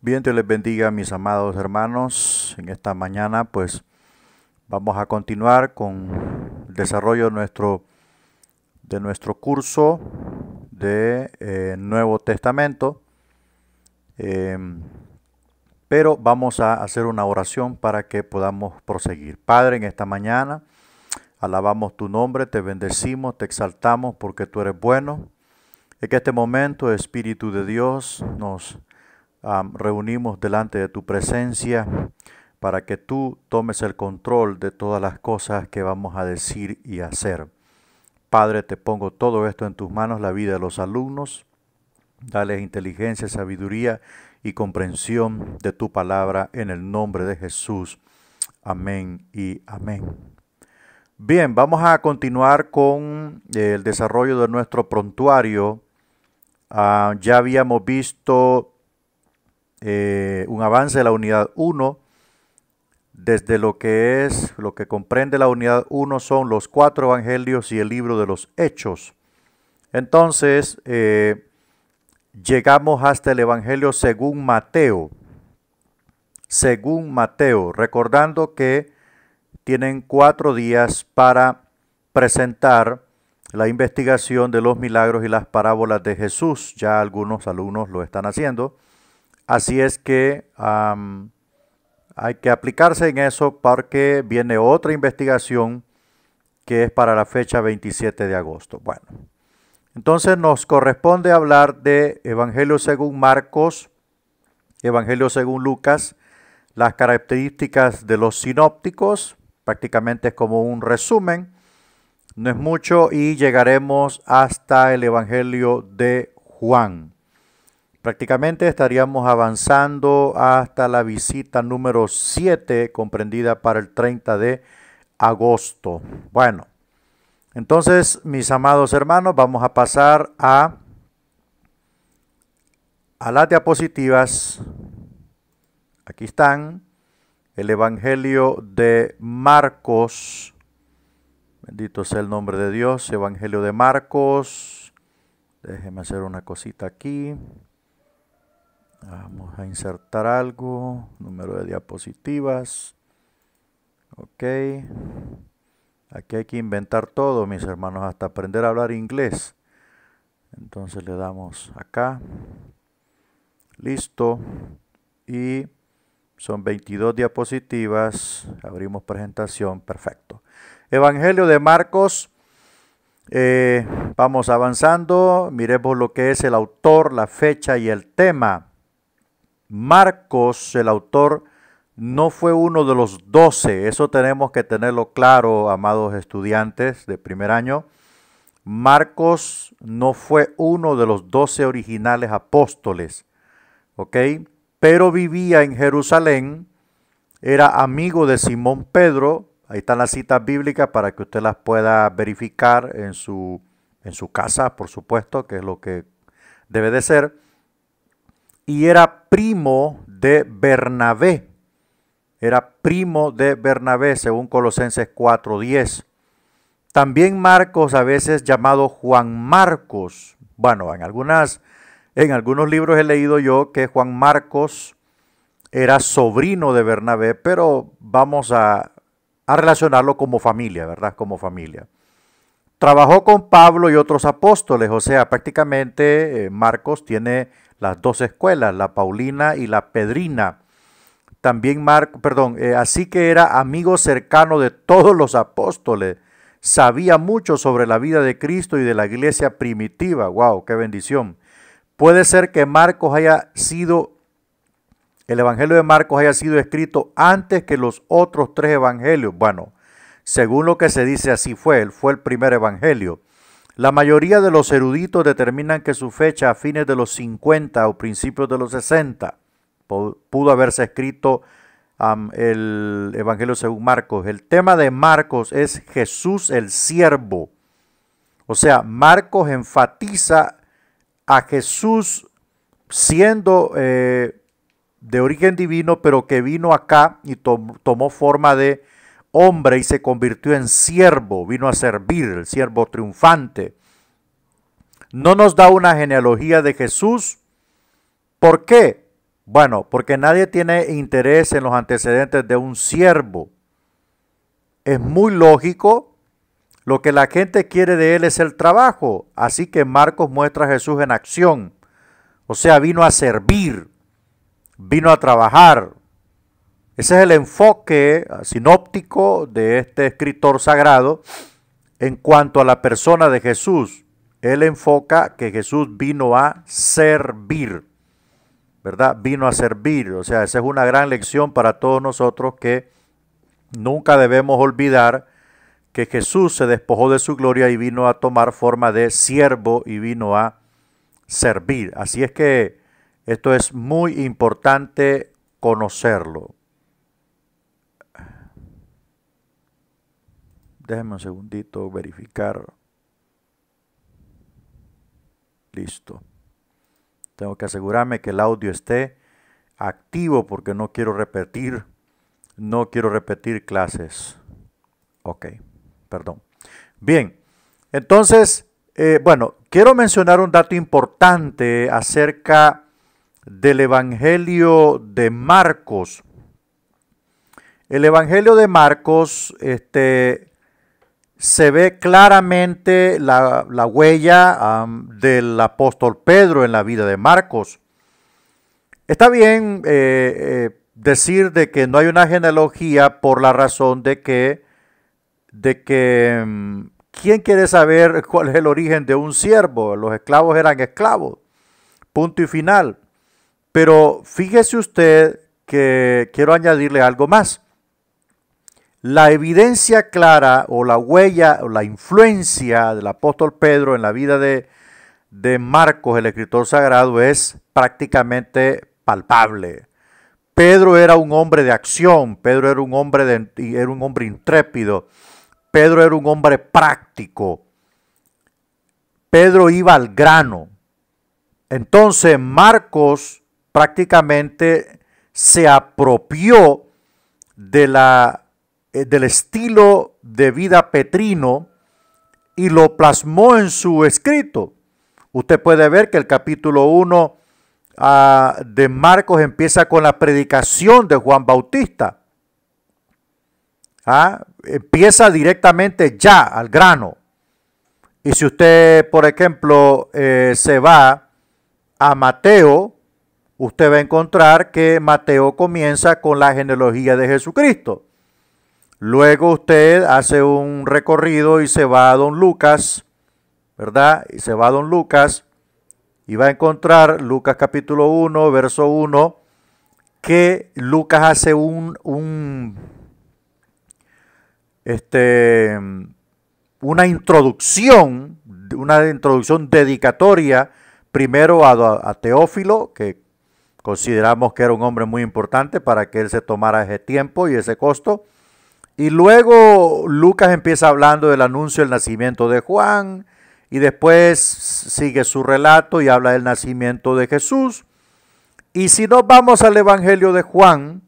Bien, Dios les bendiga, mis amados hermanos. En esta mañana, pues, vamos a continuar con el desarrollo de nuestro curso de Nuevo Testamento. Pero vamos a hacer una oración para que podamos proseguir. Padre, en esta mañana alabamos tu nombre, te bendecimos, te exaltamos porque tú eres bueno. En este momento, Espíritu de Dios, nos reunimos delante de tu presencia para que tú tomes el control de todas las cosas que vamos a decir y hacer. Padre, te pongo todo esto en tus manos, la vida de los alumnos. Dales inteligencia, sabiduría y comprensión de tu palabra en el nombre de Jesús. Amén y amén. Bien, vamos a continuar con el desarrollo de nuestro prontuario. Ya habíamos visto un avance de la unidad 1, desde lo que comprende la unidad 1 son los 4 evangelios y el libro de los Hechos. Entonces, llegamos hasta el evangelio según Mateo. Según Mateo, recordando que tienen 4 días para presentar la investigación de los milagros y las parábolas de Jesús. Ya algunos alumnos lo están haciendo. Así es que hay que aplicarse en eso porque viene otra investigación que es para la fecha 27 de agosto. Bueno, entonces nos corresponde hablar de Evangelio según Marcos, Evangelio según Lucas, las características de los sinópticos, prácticamente es como un resumen, no es mucho, y llegaremos hasta el Evangelio de Juan. Prácticamente estaríamos avanzando hasta la visita número 7, comprendida para el 30 de agosto. Bueno, entonces, mis amados hermanos, vamos a pasar a las diapositivas. Aquí están el Evangelio de Marcos. Bendito sea el nombre de Dios. Evangelio de Marcos. Déjenme hacer una cosita aquí. Vamos a insertar algo, número de diapositivas. Ok. Aquí hay que inventar todo, mis hermanos, hasta aprender a hablar inglés. Entonces le damos acá. Listo. Y son 22 diapositivas. Abrimos presentación. Perfecto. Evangelio de Marcos. Vamos avanzando. Miremos lo que es el autor, la fecha y el tema. Marcos, el autor, no fue uno de los 12. Eso tenemos que tenerlo claro, amados estudiantes de primer año. Marcos no fue uno de los 12 originales apóstoles, ¿ok? Pero vivía en Jerusalén, era amigo de Simón Pedro. Ahí están las citas bíblicas para que usted las pueda verificar en su casa, por supuesto, que es lo que debe de ser. Y era primo de Bernabé. Era primo de Bernabé, según Colosenses 4:10. También Marcos, a veces llamado Juan Marcos. Bueno, en algunos libros he leído yo que Juan Marcos era sobrino de Bernabé, pero vamos a relacionarlo como familia, ¿verdad? Como familia. Trabajó con Pablo y otros apóstoles, o sea, prácticamente Marcos tiene las dos escuelas, la Paulina y la Pedrina. También así que era amigo cercano de todos los apóstoles. Sabía mucho sobre la vida de Cristo y de la iglesia primitiva. ¡Wow! ¡Qué bendición! Puede ser que el Evangelio de Marcos haya sido escrito antes que los otros 3 evangelios. Bueno, según lo que se dice, así fue. Él fue el primer evangelio. La mayoría de los eruditos determinan que su fecha a fines de los 50 o principios de los 60 pudo haberse escrito el Evangelio según Marcos. El tema de Marcos es Jesús el siervo. O sea, Marcos enfatiza a Jesús siendo de origen divino, pero que vino acá y tomó forma de hombre y se convirtió en siervo, vino a servir, el siervo triunfante. No nos da una genealogía de Jesús. ¿Por qué? Bueno, porque nadie tiene interés en los antecedentes de un siervo. Es muy lógico, lo que la gente quiere de él es el trabajo. Así que Marcos muestra a Jesús en acción. O sea, vino a servir, vino a trabajar. Ese es el enfoque sinóptico de este escritor sagrado en cuanto a la persona de Jesús. Él enfoca que Jesús vino a servir, ¿verdad? Vino a servir. O sea, esa es una gran lección para todos nosotros, que nunca debemos olvidar que Jesús se despojó de su gloria y vino a tomar forma de siervo y vino a servir. Así es que esto es muy importante conocerlo. Déjenme un segundito verificar. Listo. Tengo que asegurarme que el audio esté activo porque no quiero repetir clases. Ok, perdón. Bien, entonces, bueno, quiero mencionar un dato importante acerca del Evangelio de Marcos. El Evangelio de Marcos, se ve claramente la huella del apóstol Pedro en la vida de Marcos. Está bien decir de que no hay una genealogía por la razón de que ¿quién quiere saber cuál es el origen de un siervo? Los esclavos eran esclavos, punto y final. Pero fíjese usted que quiero añadirle algo más. La evidencia clara o la huella o la influencia del apóstol Pedro en la vida de Marcos, el escritor sagrado, es prácticamente palpable. Pedro era un hombre de acción, Pedro era un hombre intrépido, Pedro era un hombre práctico, Pedro iba al grano. Entonces Marcos prácticamente se apropió del estilo de vida petrino y lo plasmó en su escrito. Usted puede ver que el capítulo 1 de Marcos empieza con la predicación de Juan Bautista. Empieza directamente ya al grano. Y si usted, por ejemplo, se va a Mateo, usted va a encontrar que Mateo comienza con la genealogía de Jesucristo. Luego usted hace un recorrido y se va a Don Lucas, ¿verdad? Y se va a Don Lucas y va a encontrar Lucas capítulo 1, verso 1, que Lucas hace una introducción dedicatoria primero a Teófilo, que consideramos que era un hombre muy importante para que él se tomara ese tiempo y ese costo. Y luego Lucas empieza hablando del anuncio del nacimiento de Juan y después sigue su relato y habla del nacimiento de Jesús. Y si nos vamos al Evangelio de Juan,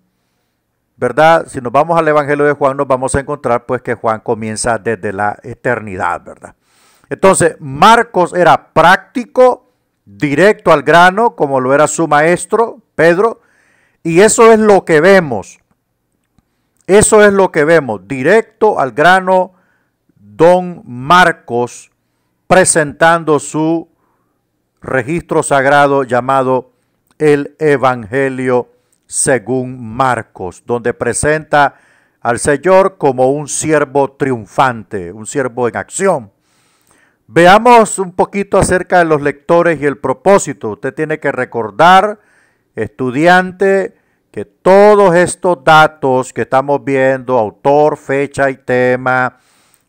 ¿verdad? Si nos vamos al Evangelio de Juan, nos vamos a encontrar pues que Juan comienza desde la eternidad, ¿verdad? Entonces, Marcos era práctico, directo al grano, como lo era su maestro, Pedro, y eso es lo que vemos. Eso es lo que vemos, directo al grano, don Marcos, presentando su registro sagrado llamado el Evangelio según Marcos, donde presenta al Señor como un siervo triunfante, un siervo en acción. Veamos un poquito acerca de los lectores y el propósito. Usted tiene que recordar, estudiante, que todos estos datos que estamos viendo, autor, fecha y tema,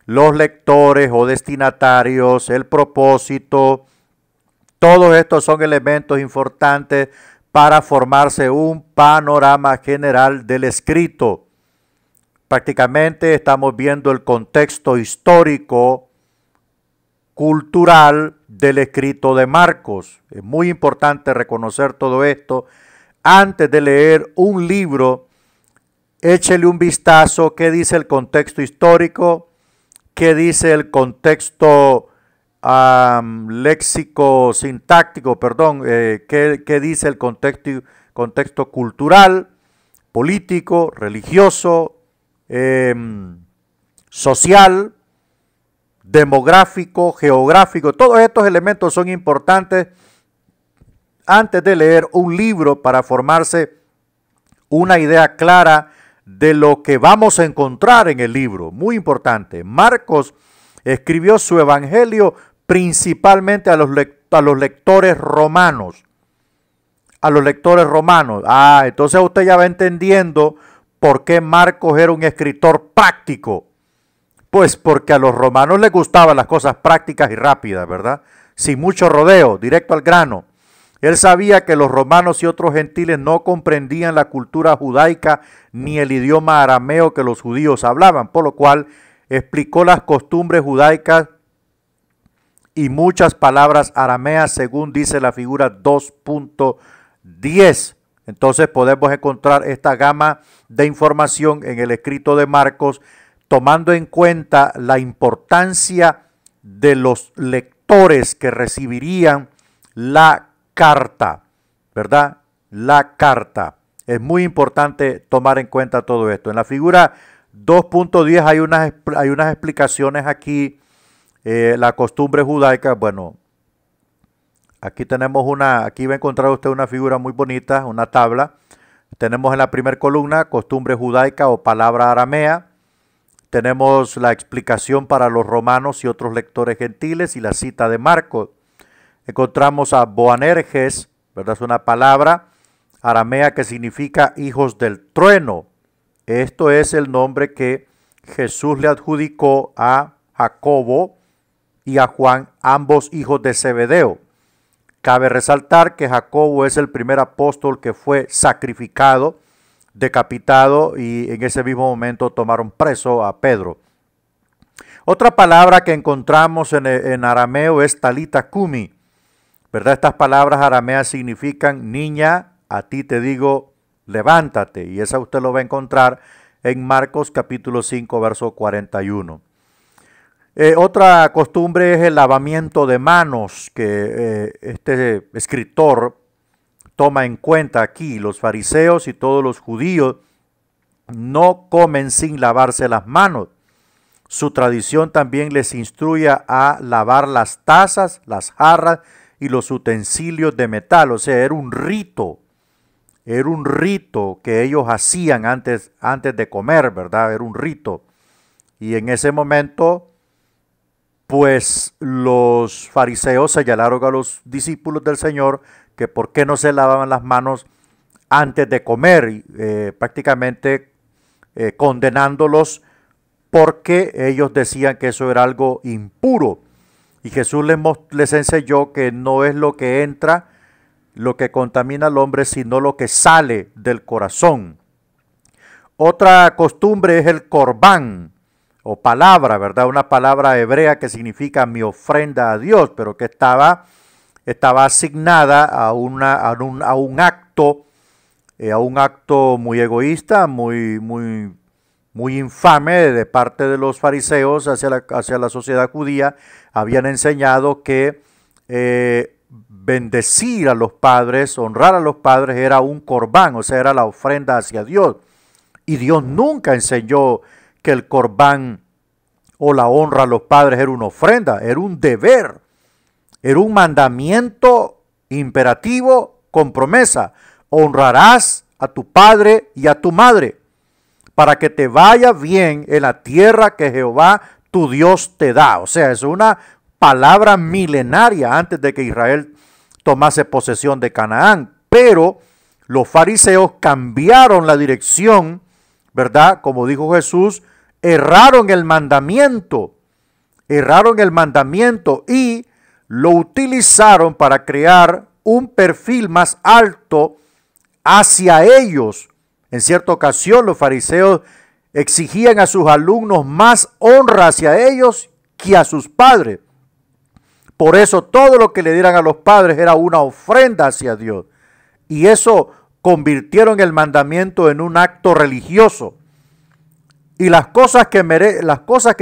los lectores o destinatarios, el propósito, todos estos son elementos importantes para formarse un panorama general del escrito. Prácticamente estamos viendo el contexto histórico, cultural del escrito de Marcos. Es muy importante reconocer todo esto. Antes de leer un libro, échele un vistazo qué dice el contexto histórico, qué dice el contexto léxico, sintáctico, perdón, qué dice el contexto cultural, político, religioso, social, demográfico, geográfico. Todos estos elementos son importantes antes de leer un libro para formarse una idea clara de lo que vamos a encontrar en el libro. Muy importante. Marcos escribió su evangelio principalmente a los lectores romanos. A los lectores romanos. Entonces usted ya va entendiendo por qué Marcos era un escritor práctico. Pues porque a los romanos les gustaban las cosas prácticas y rápidas, ¿verdad? Sin mucho rodeo, directo al grano. Él sabía que los romanos y otros gentiles no comprendían la cultura judaica ni el idioma arameo que los judíos hablaban, por lo cual explicó las costumbres judaicas y muchas palabras arameas, según dice la figura 2.10. Entonces podemos encontrar esta gama de información en el escrito de Marcos, tomando en cuenta la importancia de los lectores que recibirían la carta, ¿verdad? La carta. Es muy importante tomar en cuenta todo esto. En la figura 2.10 hay unas explicaciones aquí. La costumbre judaica, bueno, aquí tenemos aquí va a encontrar usted una figura muy bonita, una tabla. Tenemos en la primera columna costumbre judaica o palabra aramea. Tenemos la explicación para los romanos y otros lectores gentiles y la cita de Marcos. Encontramos a Boanerges, ¿verdad? Es una palabra aramea que significa hijos del trueno. Esto es el nombre que Jesús le adjudicó a Jacobo y a Juan, ambos hijos de Zebedeo. Cabe resaltar que Jacobo es el primer apóstol que fue sacrificado, decapitado, y en ese mismo momento tomaron preso a Pedro. Otra palabra que encontramos en arameo es talita kumi, ¿verdad? Estas palabras arameas significan niña, a ti te digo, levántate, y esa usted lo va a encontrar en Marcos capítulo 5, verso 41. Otra costumbre es el lavamiento de manos que este escritor toma en cuenta aquí. Los fariseos y todos los judíos no comen sin lavarse las manos. Su tradición también les instruye a lavar las tazas, las jarras y los utensilios de metal. O sea, era un rito que ellos hacían antes de comer, ¿verdad? Era un rito. Y en ese momento, pues los fariseos señalaron a los discípulos del Señor que por qué no se lavaban las manos antes de comer, prácticamente condenándolos porque ellos decían que eso era algo impuro. Y Jesús les enseñó que no es lo que entra lo que contamina al hombre, sino lo que sale del corazón. Otra costumbre es el corbán, o palabra, ¿verdad? Una palabra hebrea que significa mi ofrenda a Dios, pero que estaba asignada a un acto muy egoísta, muy infame de parte de los fariseos hacia la sociedad judía. Habían enseñado que bendecir a los padres, honrar a los padres era un corbán, o sea, era la ofrenda hacia Dios. Y Dios nunca enseñó que el corbán o la honra a los padres era una ofrenda, era un deber, era un mandamiento imperativo con promesa. Honrarás a tu padre y a tu madre para que te vaya bien en la tierra que Jehová tu Dios te da. O sea, es una palabra milenaria antes de que Israel tomase posesión de Canaán. Pero los fariseos cambiaron la dirección, ¿verdad? Como dijo Jesús, erraron el mandamiento y lo utilizaron para crear un perfil más alto hacia ellos. En cierta ocasión los fariseos exigían a sus alumnos más honra hacia ellos que a sus padres. Por eso todo lo que le dieran a los padres era una ofrenda hacia Dios. Y eso convirtieron el mandamiento en un acto religioso. Y las cosas que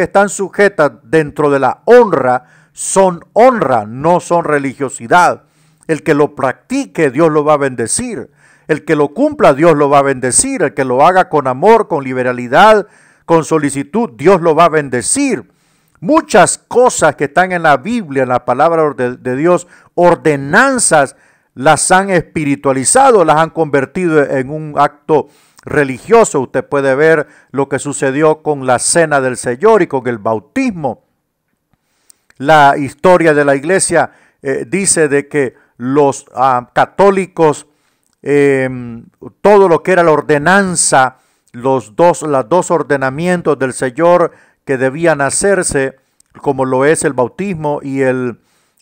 están sujetas dentro de la honra son honra, no son religiosidad. El que lo practique, Dios lo va a bendecir. El que lo cumpla, Dios lo va a bendecir. El que lo haga con amor, con liberalidad, con solicitud, Dios lo va a bendecir. Muchas cosas que están en la Biblia, en la palabra de Dios, ordenanzas, las han espiritualizado, las han convertido en un acto religioso. Usted puede ver lo que sucedió con la cena del Señor y con el bautismo. La historia de la iglesia dice de que los católicos, todo lo que era la ordenanza, los dos ordenamientos del Señor que debían hacerse, como lo es el bautismo y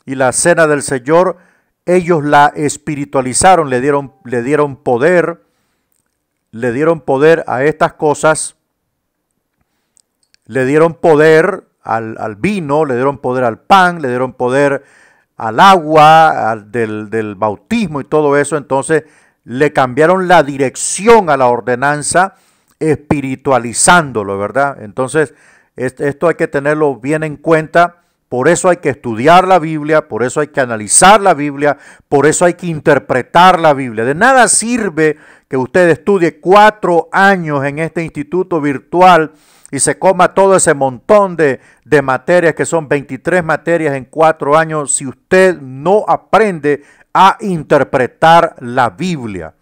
la cena del Señor, ellos la espiritualizaron, le dieron poder a estas cosas, le dieron poder al vino, le dieron poder al pan, le dieron poder al agua, del bautismo y todo eso. Entonces le cambiaron la dirección a la ordenanza, espiritualizándolo, ¿verdad? Entonces esto hay que tenerlo bien en cuenta. Por eso hay que estudiar la Biblia, por eso hay que analizar la Biblia, por eso hay que interpretar la Biblia. De nada sirve que usted estudie 4 años en este instituto virtual y se coma todo ese montón de materias, que son 23 materias en 4 años, si usted no aprende a interpretar la Biblia.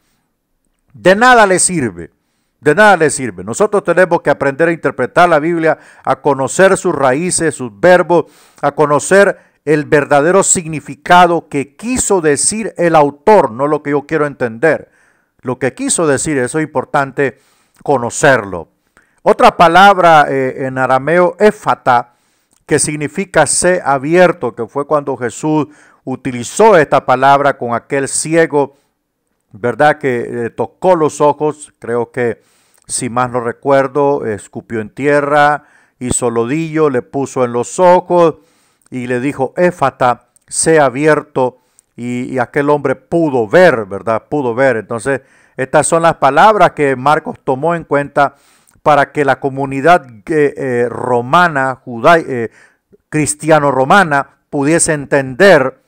De nada le sirve. De nada le sirve. Nosotros tenemos que aprender a interpretar la Biblia, a conocer sus raíces, sus verbos, a conocer el verdadero significado que quiso decir el autor, no lo que yo quiero entender. Lo que quiso decir, eso es importante conocerlo. Otra palabra en arameo, éfata, que significa sé abierto, que fue cuando Jesús utilizó esta palabra con aquel ciego, ¿verdad? Que tocó los ojos, creo que, si más no recuerdo, escupió en tierra, hizo lodillo, le puso en los ojos y le dijo, éfata, sea abierto, y aquel hombre pudo ver, ¿verdad? Pudo ver. Entonces, estas son las palabras que Marcos tomó en cuenta para que la comunidad romana, cristiano-romana, pudiese entender,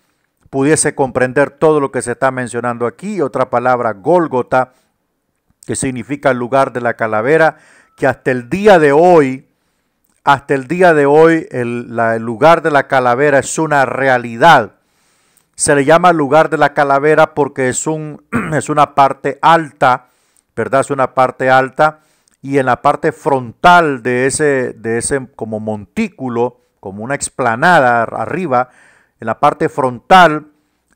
pudiese comprender todo lo que se está mencionando aquí. Otra palabra, Gólgota, que significa el lugar de la calavera, que hasta el día de hoy el lugar de la calavera es una realidad. Se le llama lugar de la calavera porque es una parte alta, ¿verdad? Es una parte alta, y en la parte frontal de ese como montículo, como una explanada arriba, en la parte frontal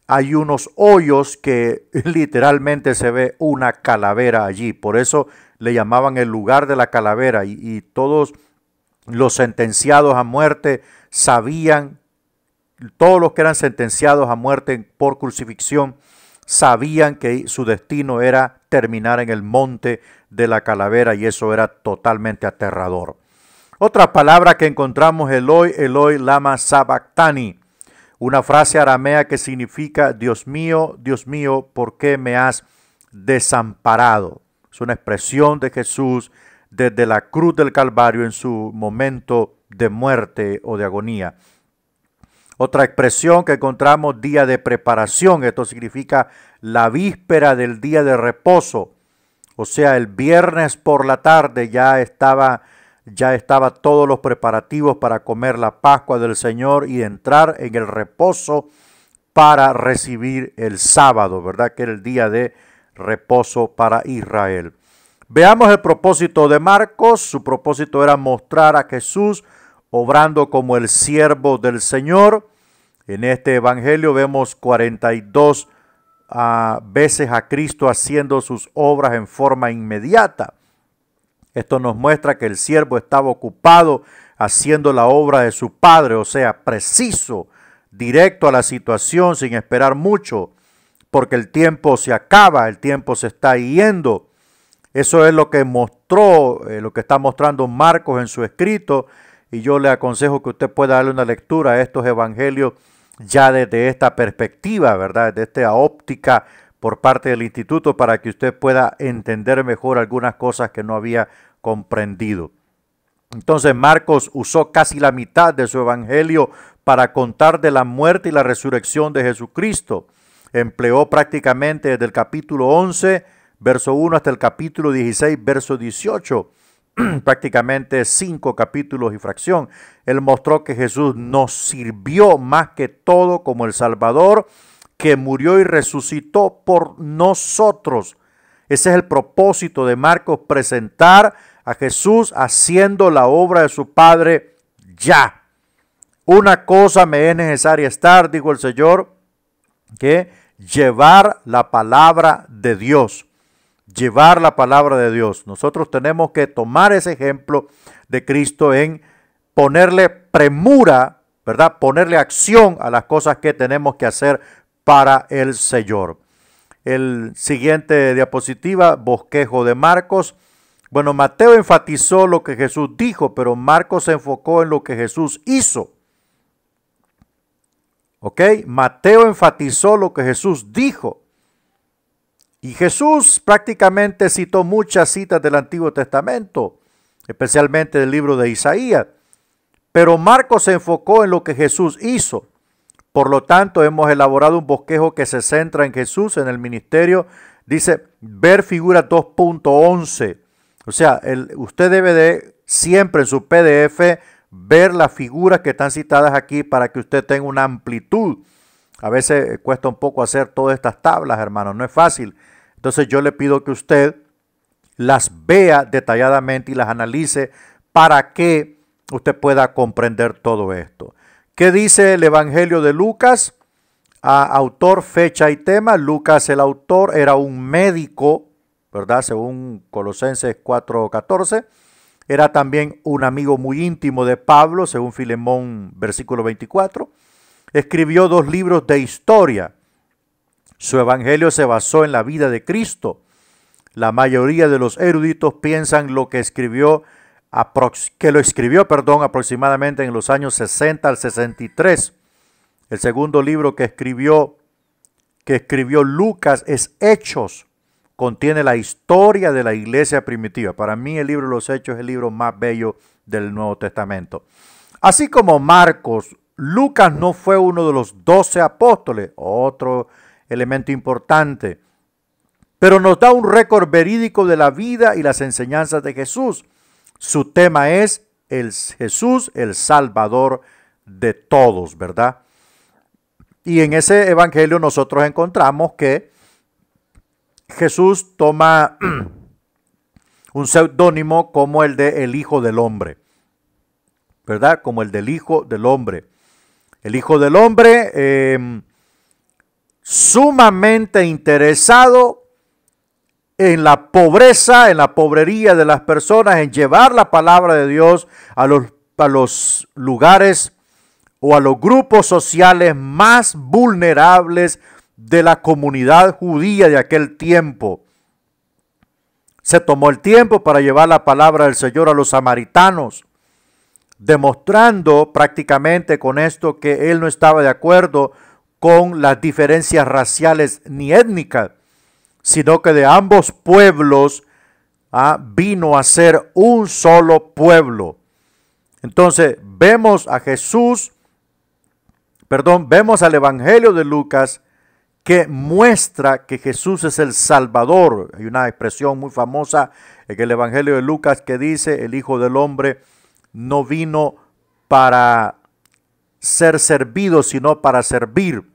hay unos hoyos que literalmente se ve una calavera allí. Por eso le llamaban el lugar de la calavera. Y todos los sentenciados a muerte sabían, todos los que eran sentenciados a muerte por crucifixión, sabían que su destino era terminar en el monte de la calavera, y eso era totalmente aterrador. Otra palabra que encontramos, Eloi, Eloi, lama sabactani. Una frase aramea que significa, Dios mío, ¿por qué me has desamparado? Es una expresión de Jesús desde la cruz del Calvario en su momento de muerte o de agonía. Otra expresión que encontramos, día de preparación. Esto significa la víspera del día de reposo. O sea, el viernes por la tarde ya estaba todos los preparativos para comer la Pascua del Señor y entrar en el reposo para recibir el sábado, ¿verdad? Que era el día de reposo para Israel. Veamos el propósito de Marcos. Su propósito era mostrar a Jesús obrando como el siervo del Señor. En este evangelio vemos 42 veces a Cristo haciendo sus obras en forma inmediata. Esto nos muestra que el siervo estaba ocupado haciendo la obra de su Padre, o sea, preciso, directo a la situación, sin esperar mucho, porque el tiempo se acaba, el tiempo se está yendo. Eso es lo que mostró, lo que está mostrando Marcos en su escrito, y yo le aconsejo que usted pueda darle una lectura a estos evangelios ya desde esta perspectiva, ¿verdad? De esta óptica por parte del instituto, para que usted pueda entender mejor algunas cosas que no había comprendido. Entonces Marcos usó casi la mitad de su evangelio para contar de la muerte y la resurrección de Jesucristo. empleó prácticamente desde el capítulo 11, verso 1 hasta el capítulo 16, verso 18, prácticamente 5 capítulos y fracción. Él mostró que Jesús nos sirvió más que todo como el Salvador, que murió y resucitó por nosotros. Ese es el propósito de Marcos, presentar a Jesús haciendo la obra de su Padre ya. Una cosa me es necesaria estar, dijo el Señor, que llevar la palabra de Dios. Llevar la palabra de Dios. Nosotros tenemos que tomar ese ejemplo de Cristo en ponerle premura, ¿verdad? Ponerle acción a las cosas que tenemos que hacer para el Señor. El siguiente diapositiva, bosquejo de Marcos. Bueno, Mateo enfatizó lo que Jesús dijo, pero Marcos se enfocó en lo que Jesús hizo. ¿Ok? Mateo enfatizó lo que Jesús dijo. Y Jesús prácticamente citó muchas citas del Antiguo Testamento, especialmente del libro de Isaías. Pero Marcos se enfocó en lo que Jesús hizo. Por lo tanto, hemos elaborado un bosquejo que se centra en Jesús, en el ministerio. Dice, ver figura 2.11. O sea, usted debe de siempre en su PDF ver las figuras que están citadas aquí para que usted tenga una amplitud. A veces cuesta un poco hacer todas estas tablas, hermanos, no es fácil. Entonces yo le pido que usted las vea detalladamente y las analice para que usted pueda comprender todo esto. ¿Qué dice el Evangelio de Lucas? Autor, fecha y tema. Lucas, el autor, era un médico, ¿verdad? Según Colosenses 4:14. Era también un amigo muy íntimo de Pablo, según Filemón, versículo 24. Escribió 2 libros de historia. Su evangelio se basó en la vida de Cristo. La mayoría de los eruditos piensan que lo escribió aproximadamente en los años 60 al 63. El segundo libro que escribió Lucas es Hechos. Contiene la historia de la iglesia primitiva. Para mí el libro de los Hechos es el libro más bello del Nuevo Testamento. Así como Marcos, Lucas no fue uno de los 12 apóstoles, otro elemento importante, pero nos da un récord verídico de la vida y las enseñanzas de Jesús. Su tema es Jesús, el Salvador de todos, ¿verdad? Y en ese evangelio nosotros encontramos que Jesús toma un seudónimo como el de el Hijo del Hombre, ¿verdad? Como el del Hijo del Hombre. El Hijo del Hombre, sumamente interesado en la pobreza, en la pobrería de las personas, en llevar la palabra de Dios a los lugares o a los grupos sociales más vulnerables de la comunidad judía de aquel tiempo. Se tomó el tiempo para llevar la palabra del Señor a los samaritanos, demostrando prácticamente con esto que él no estaba de acuerdo con las diferencias raciales ni étnicas, sino que de ambos pueblos vino a ser un solo pueblo. Entonces vemos vemos al Evangelio de Lucas que muestra que Jesús es el Salvador. Hay una expresión muy famosa en el Evangelio de Lucas que dice, el Hijo del Hombre no vino para ser servido, sino para servir.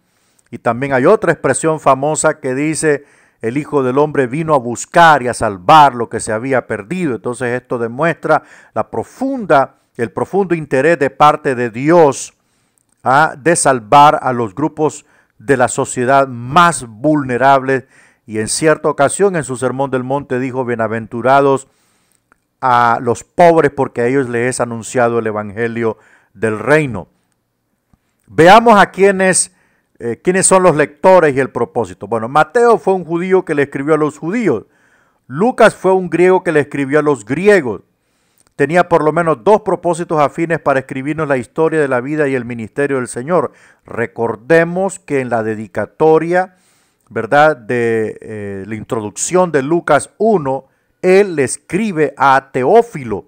Y también hay otra expresión famosa que dice, el Hijo del Hombre vino a buscar y a salvar lo que se había perdido. Entonces esto demuestra el profundo interés de parte de Dios de salvar a los grupos de la sociedad más vulnerables. Y en cierta ocasión en su Sermón del Monte dijo, bienaventurados a los pobres porque a ellos les es anunciado el Evangelio del Reino. Veamos a quiénes son los lectores y el propósito. Bueno, Mateo fue un judío que le escribió a los judíos. Lucas fue un griego que le escribió a los griegos. Tenía por lo menos 2 propósitos afines para escribirnos la historia de la vida y el ministerio del Señor. Recordemos que en la dedicatoria, ¿verdad?, de la introducción de Lucas 1, él le escribe a Teófilo,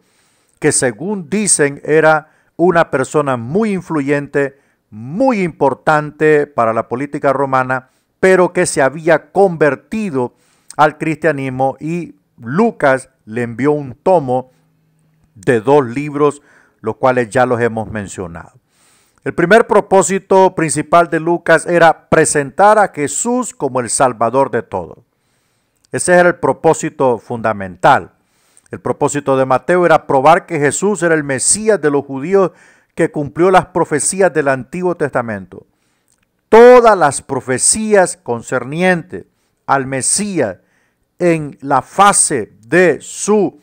que según dicen era una persona muy influyente, muy importante para la política romana, pero que se había convertido al cristianismo, y Lucas le envió un tomo de 2 libros, los cuales ya los hemos mencionado. El primer propósito principal de Lucas era presentar a Jesús como el Salvador de todos. Ese era el propósito fundamental. El propósito de Mateo era probar que Jesús era el Mesías de los judíos, que cumplió las profecías del Antiguo Testamento. Todas las profecías concernientes al Mesías en la fase de su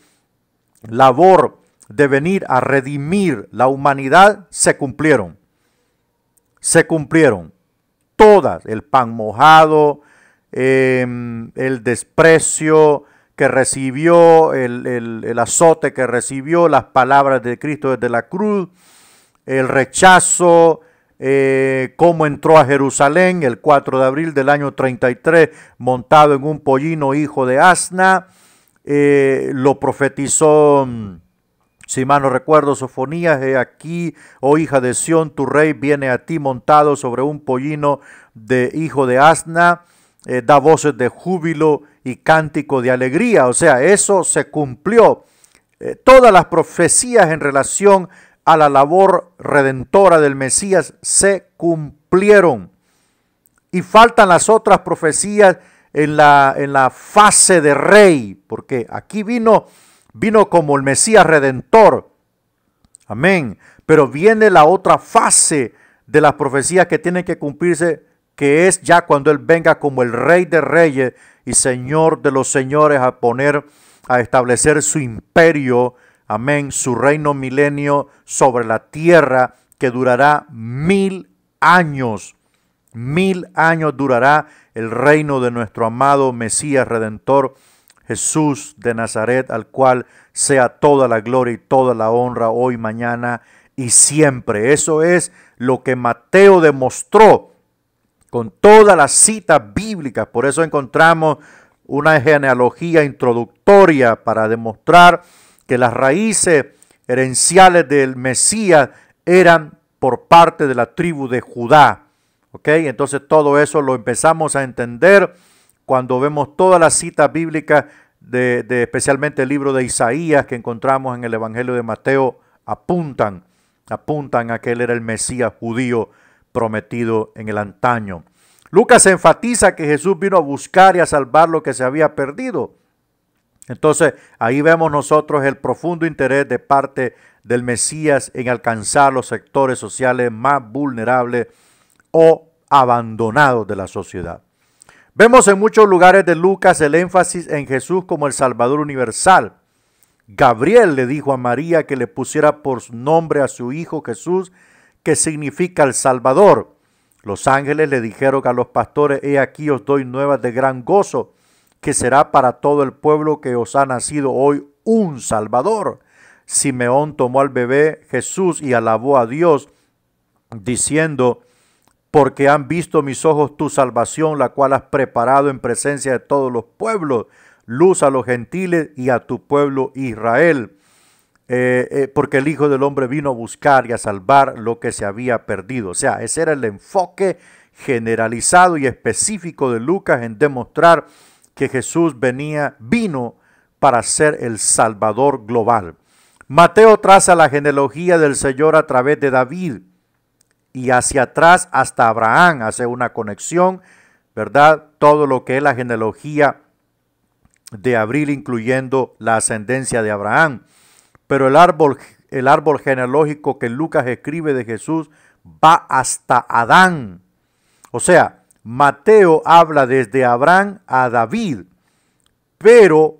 labor de venir a redimir la humanidad se cumplieron. Se cumplieron todas: el pan mojado, el desprecio que recibió, el azote que recibió, las palabras de Cristo desde la cruz, el rechazo, cómo entró a Jerusalén el 4 de abril del año 33 montado en un pollino hijo de asna. Lo profetizó, si mal no recuerdo, Sofonías: he aquí, oh hija de Sión, tu rey viene a ti montado sobre un pollino de hijo de asna. Da voces de júbilo y cántico de alegría. O sea, eso se cumplió. Todas las profecías en relación a la labor redentora del Mesías se cumplieron. Y faltan las otras profecías en la fase de rey, porque aquí vino como el Mesías redentor. Amén. Pero viene la otra fase de las profecías que tienen que cumplirse, que es ya cuando Él venga como el Rey de Reyes y Señor de los señores, a establecer su imperio, amén, su reino milenio sobre la tierra, que durará 1000 años. 1000 años durará el reino de nuestro amado Mesías Redentor, Jesús de Nazaret, al cual sea toda la gloria y toda la honra hoy, mañana y siempre. Eso es lo que Mateo demostró con todas las citas bíblicas. Por eso encontramos una genealogía introductoria para demostrar que las raíces herenciales del Mesías eran por parte de la tribu de Judá. ¿Ok? Entonces todo eso lo empezamos a entender cuando vemos todas las citas bíblicas de especialmente el libro de Isaías que encontramos en el Evangelio de Mateo, apuntan a que Él era el Mesías judío prometido en el antaño. Lucas enfatiza que Jesús vino a buscar y a salvar lo que se había perdido. Entonces ahí vemos nosotros el profundo interés de parte del Mesías en alcanzar los sectores sociales más vulnerables o abandonados de la sociedad. Vemos en muchos lugares de Lucas el énfasis en Jesús como el Salvador universal. Gabriel le dijo a María que le pusiera por nombre a su hijo Jesús, que significa el Salvador. Los ángeles le dijeron a los pastores: he aquí os doy nuevas de gran gozo, que será para todo el pueblo, que os ha nacido hoy un Salvador. Simeón tomó al bebé Jesús y alabó a Dios, diciendo: porque han visto mis ojos tu salvación, la cual has preparado en presencia de todos los pueblos, luz a los gentiles y a tu pueblo Israel. Porque el Hijo del Hombre vino a buscar y a salvar lo que se había perdido. O sea, ese era el enfoque generalizado y específico de Lucas en demostrar que Jesús vino para ser el Salvador global. Mateo traza la genealogía del Señor a través de David y hacia atrás hasta Abraham, hace una conexión, ¿verdad? Todo lo que es la genealogía de Abril, incluyendo la ascendencia de Abraham. Pero el árbol genealógico que Lucas escribe de Jesús va hasta Adán. O sea, Mateo habla desde Abraham a David, pero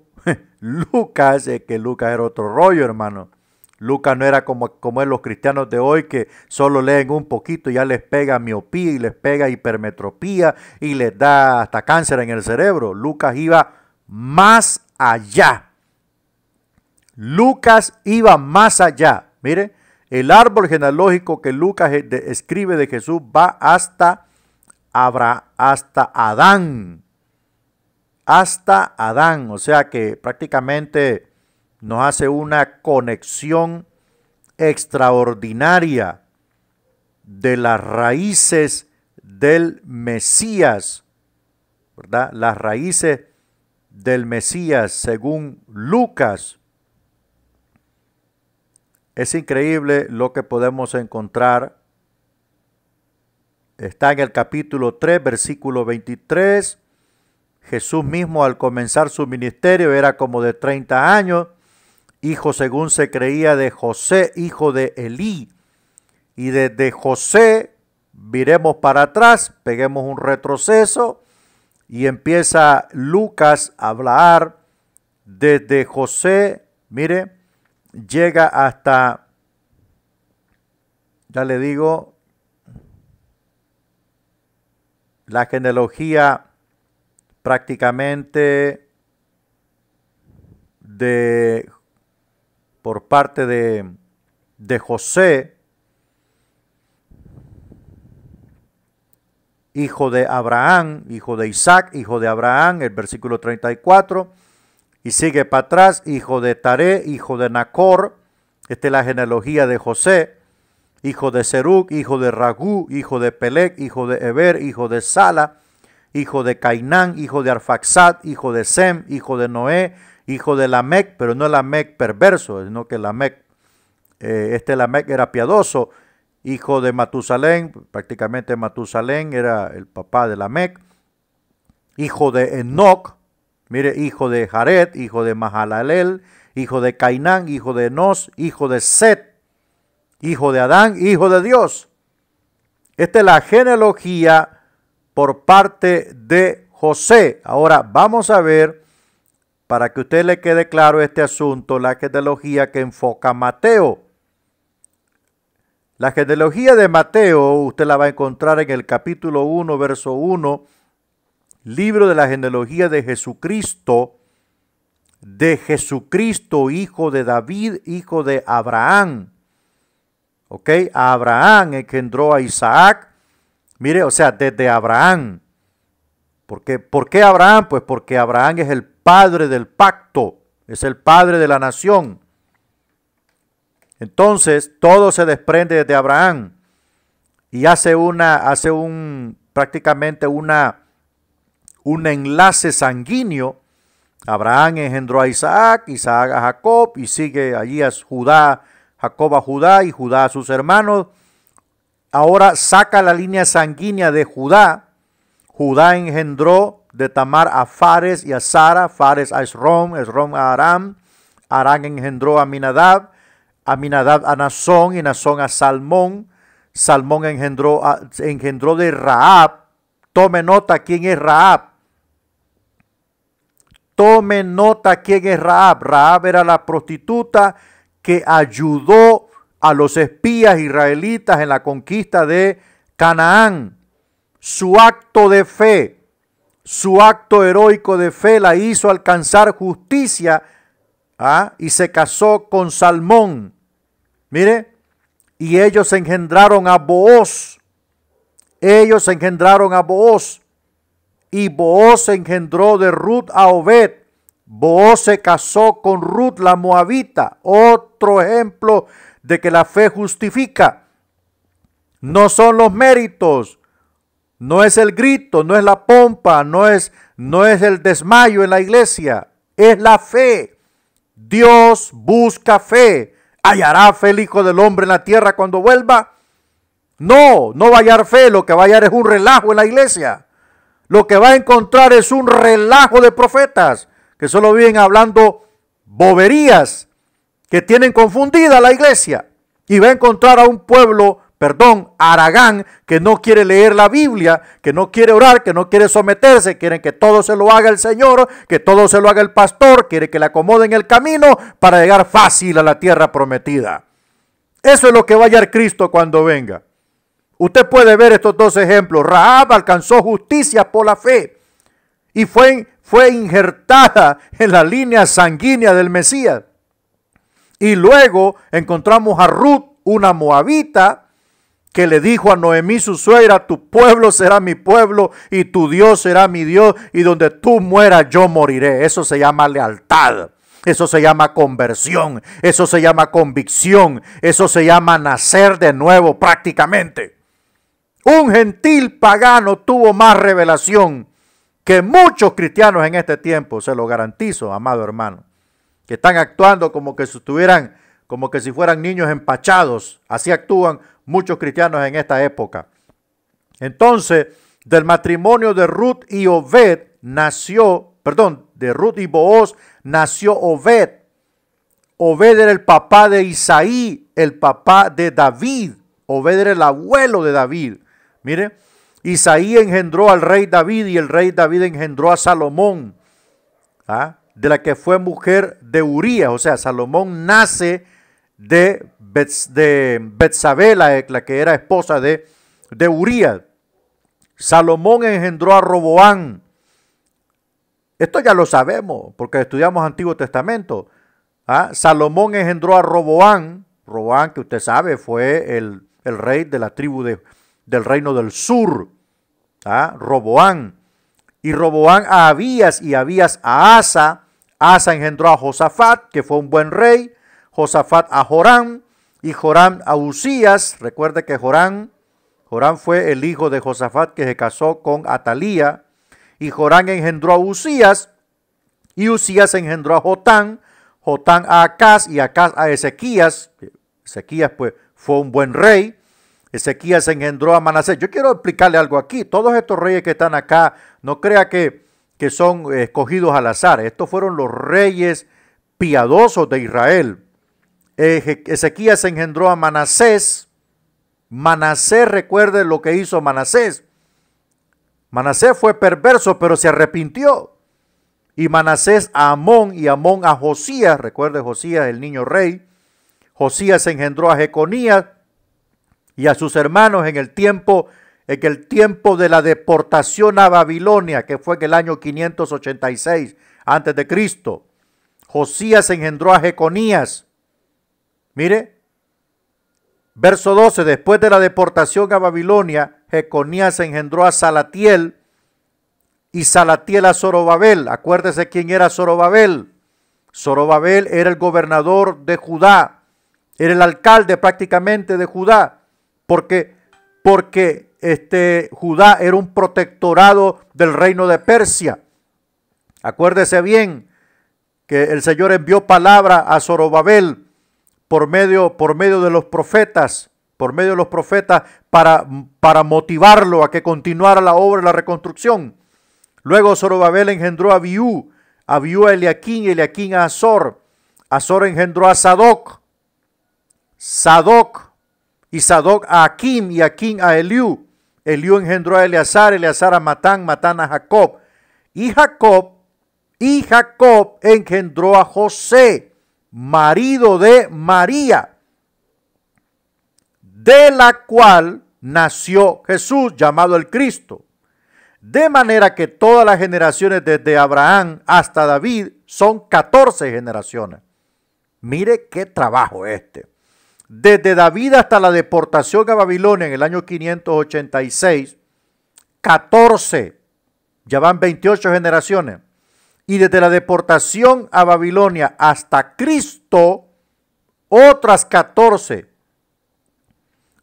Lucas era otro rollo, hermano. Lucas no era como es los cristianos de hoy, que solo leen un poquito y ya les pega miopía y les pega hipermetropía y les da hasta cáncer en el cerebro. Lucas iba más allá. Lucas iba más allá. Mire, el árbol genealógico que Lucas escribe de Jesús va hasta Adán. Hasta Adán. O sea que prácticamente nos hace una conexión extraordinaria de las raíces del Mesías ¿verdad? Las raíces del Mesías según Lucas. Es increíble lo que podemos encontrar. Está en el capítulo 3, versículo 23. Jesús mismo al comenzar su ministerio era como de 30 años, hijo según se creía de José, hijo de Elí. Y desde José, viremos para atrás, peguemos un retroceso y empieza Lucas a hablar desde José, mire, llega hasta, ya le digo, la genealogía prácticamente por parte de José, hijo de Abraham, hijo de Isaac, hijo de Abraham, el versículo 34, y sigue para atrás, hijo de Taré, hijo de Nacor, esta es la genealogía de José, hijo de Serug, hijo de Ragú, hijo de Pelec, hijo de Eber, hijo de Sala, hijo de Cainán, hijo de Arfaxad, hijo de Sem, hijo de Noé, hijo de Lamec, pero no el Lamec perverso, sino que Lamec, Lamec era piadoso, hijo de Matusalén, prácticamente Matusalén era el papá de Lamec, hijo de Enoc, mire, hijo de Jared, hijo de Mahalalel, hijo de Cainán, hijo de Enos, hijo de Set, hijo de Adán, hijo de Dios. Esta es la genealogía por parte de José. Ahora vamos a ver, para que a usted le quede claro este asunto, la genealogía que enfoca Mateo. La genealogía de Mateo usted la va a encontrar en el capítulo 1, verso 1, libro de la genealogía de Jesucristo, hijo de David, hijo de Abraham. ¿Ok? A Abraham engendró a Isaac. Mire, o sea, desde Abraham. ¿Por qué Abraham? Pues porque Abraham es el padre del pacto, es el padre de la nación. Entonces, todo se desprende de Abraham y prácticamente un enlace sanguíneo. Abraham engendró a Isaac, Isaac a Jacob y sigue allí a Judá, Jacob a Judá y Judá a sus hermanos. Ahora saca la línea sanguínea de Judá. Judá engendró de Tamar a Fares y a Sara, Fares a Esrom, Esrom a Aram, Aram engendró a Aminadab, Aminadab a Nazón y Nazón a Salmón, Salmón engendró de Rahab. Tome nota quién es Rahab. Tome nota quién es Rahab. Rahab era la prostituta que ayudó a los espías israelitas en la conquista de Canaán. Su acto de fe, su acto heroico de fe la hizo alcanzar justicia y se casó con Salmón. Mire, y ellos engendraron a Booz. Ellos engendraron a Booz. Y Booz engendró de Ruth a Obed. Booz se casó con Ruth la Moabita. Otro ejemplo de que la fe justifica. No son los méritos. No es el grito, no es la pompa, no es el desmayo en la iglesia. Es la fe. Dios busca fe. ¿Hallará fe el Hijo del Hombre en la tierra cuando vuelva? No va a hallar fe. Lo que va a hallar es un relajo en la iglesia. Lo que va a encontrar es un relajo de profetas que solo viven hablando boberías, que tienen confundida la iglesia. Y va a encontrar a un pueblo, haragán, que no quiere leer la Biblia, que no quiere orar, que no quiere someterse, quieren que todo se lo haga el Señor, que todo se lo haga el pastor, quiere que le acomoden el camino para llegar fácil a la tierra prometida. Eso es lo que va a hallar Cristo cuando venga. Usted puede ver estos dos ejemplos. Rahab alcanzó justicia por la fe y fue injertada en la línea sanguínea del Mesías. Y luego encontramos a Ruth, una moabita, que le dijo a Noemí su suegra: tu pueblo será mi pueblo y tu Dios será mi Dios, y donde tú mueras yo moriré. Eso se llama lealtad, eso se llama conversión, eso se llama convicción, eso se llama nacer de nuevo prácticamente. Un gentil pagano tuvo más revelación que muchos cristianos en este tiempo, se lo garantizo, amado hermano, que están actuando como que si estuvieran, como que si fueran niños empachados. Así actúan muchos cristianos en esta época. Entonces, del matrimonio de Ruth y Obed nació, perdón, de Ruth y Booz nació Obed. Obed era el papá de Isaí, el papá de David. Obed era el abuelo de David. Mire, Isaí engendró al rey David y el rey David engendró a Salomón, de la que fue mujer de Urías. O sea, Salomón nace de Betsabé, la que era esposa de Urías. Salomón engendró a Roboán. Esto ya lo sabemos porque estudiamos Antiguo Testamento. Salomón engendró a Roboán. Roboán, que usted sabe, fue el rey de la tribu del reino del sur. Roboán. Y Roboán a Abías y Abías a Asa. Asa engendró a Josafat, que fue un buen rey. Josafat a Joram y Joram a Usías. Recuerde que Joram fue el hijo de Josafat que se casó con Atalía. Y Joram engendró a Usías y Usías engendró a Jotán. Jotán a Acaz y Acaz a Ezequías. Ezequías pues fue un buen rey. Ezequías engendró a Manasés. Yo quiero explicarle algo aquí. Todos estos reyes que están acá, no crea que son escogidos al azar. Estos fueron los reyes piadosos de Israel. Ezequías engendró a Manasés. Manasés, recuerde lo que hizo Manasés. Manasés fue perverso, pero se arrepintió. Y Manasés a Amón y Amón a Josías. Recuerde Josías, el niño rey. Josías engendró a Jeconías y a sus hermanos en el tiempo de la deportación a Babilonia, que fue en el año 586 antes de Cristo. Josías engendró a Jeconías. Mire, verso 12, después de la deportación a Babilonia, Jeconías engendró a Salatiel y Salatiel a Zorobabel. Acuérdese quién era Zorobabel. Zorobabel era el gobernador de Judá, era el alcalde prácticamente de Judá, porque Judá era un protectorado del reino de Persia. Acuérdese bien que el Señor envió palabra a Zorobabel por medio de los profetas, para motivarlo a que continuara la obra de la reconstrucción. Luego Zorobabel engendró a Abiú a Eliaquín y Eliaquín a Azor. Azor engendró a Sadoc y Sadoc a Akim y Akim a Eliú. Eliú engendró a Eleazar a Matán a Jacob. Y Jacob engendró a José, marido de María, de la cual nació Jesús, llamado el Cristo. De manera que todas las generaciones desde Abraham hasta David son 14 generaciones. Mire qué trabajo este. Desde David hasta la deportación a Babilonia en el año 586, 14, ya van 28 generaciones. Y desde la deportación a Babilonia hasta Cristo, otras 14.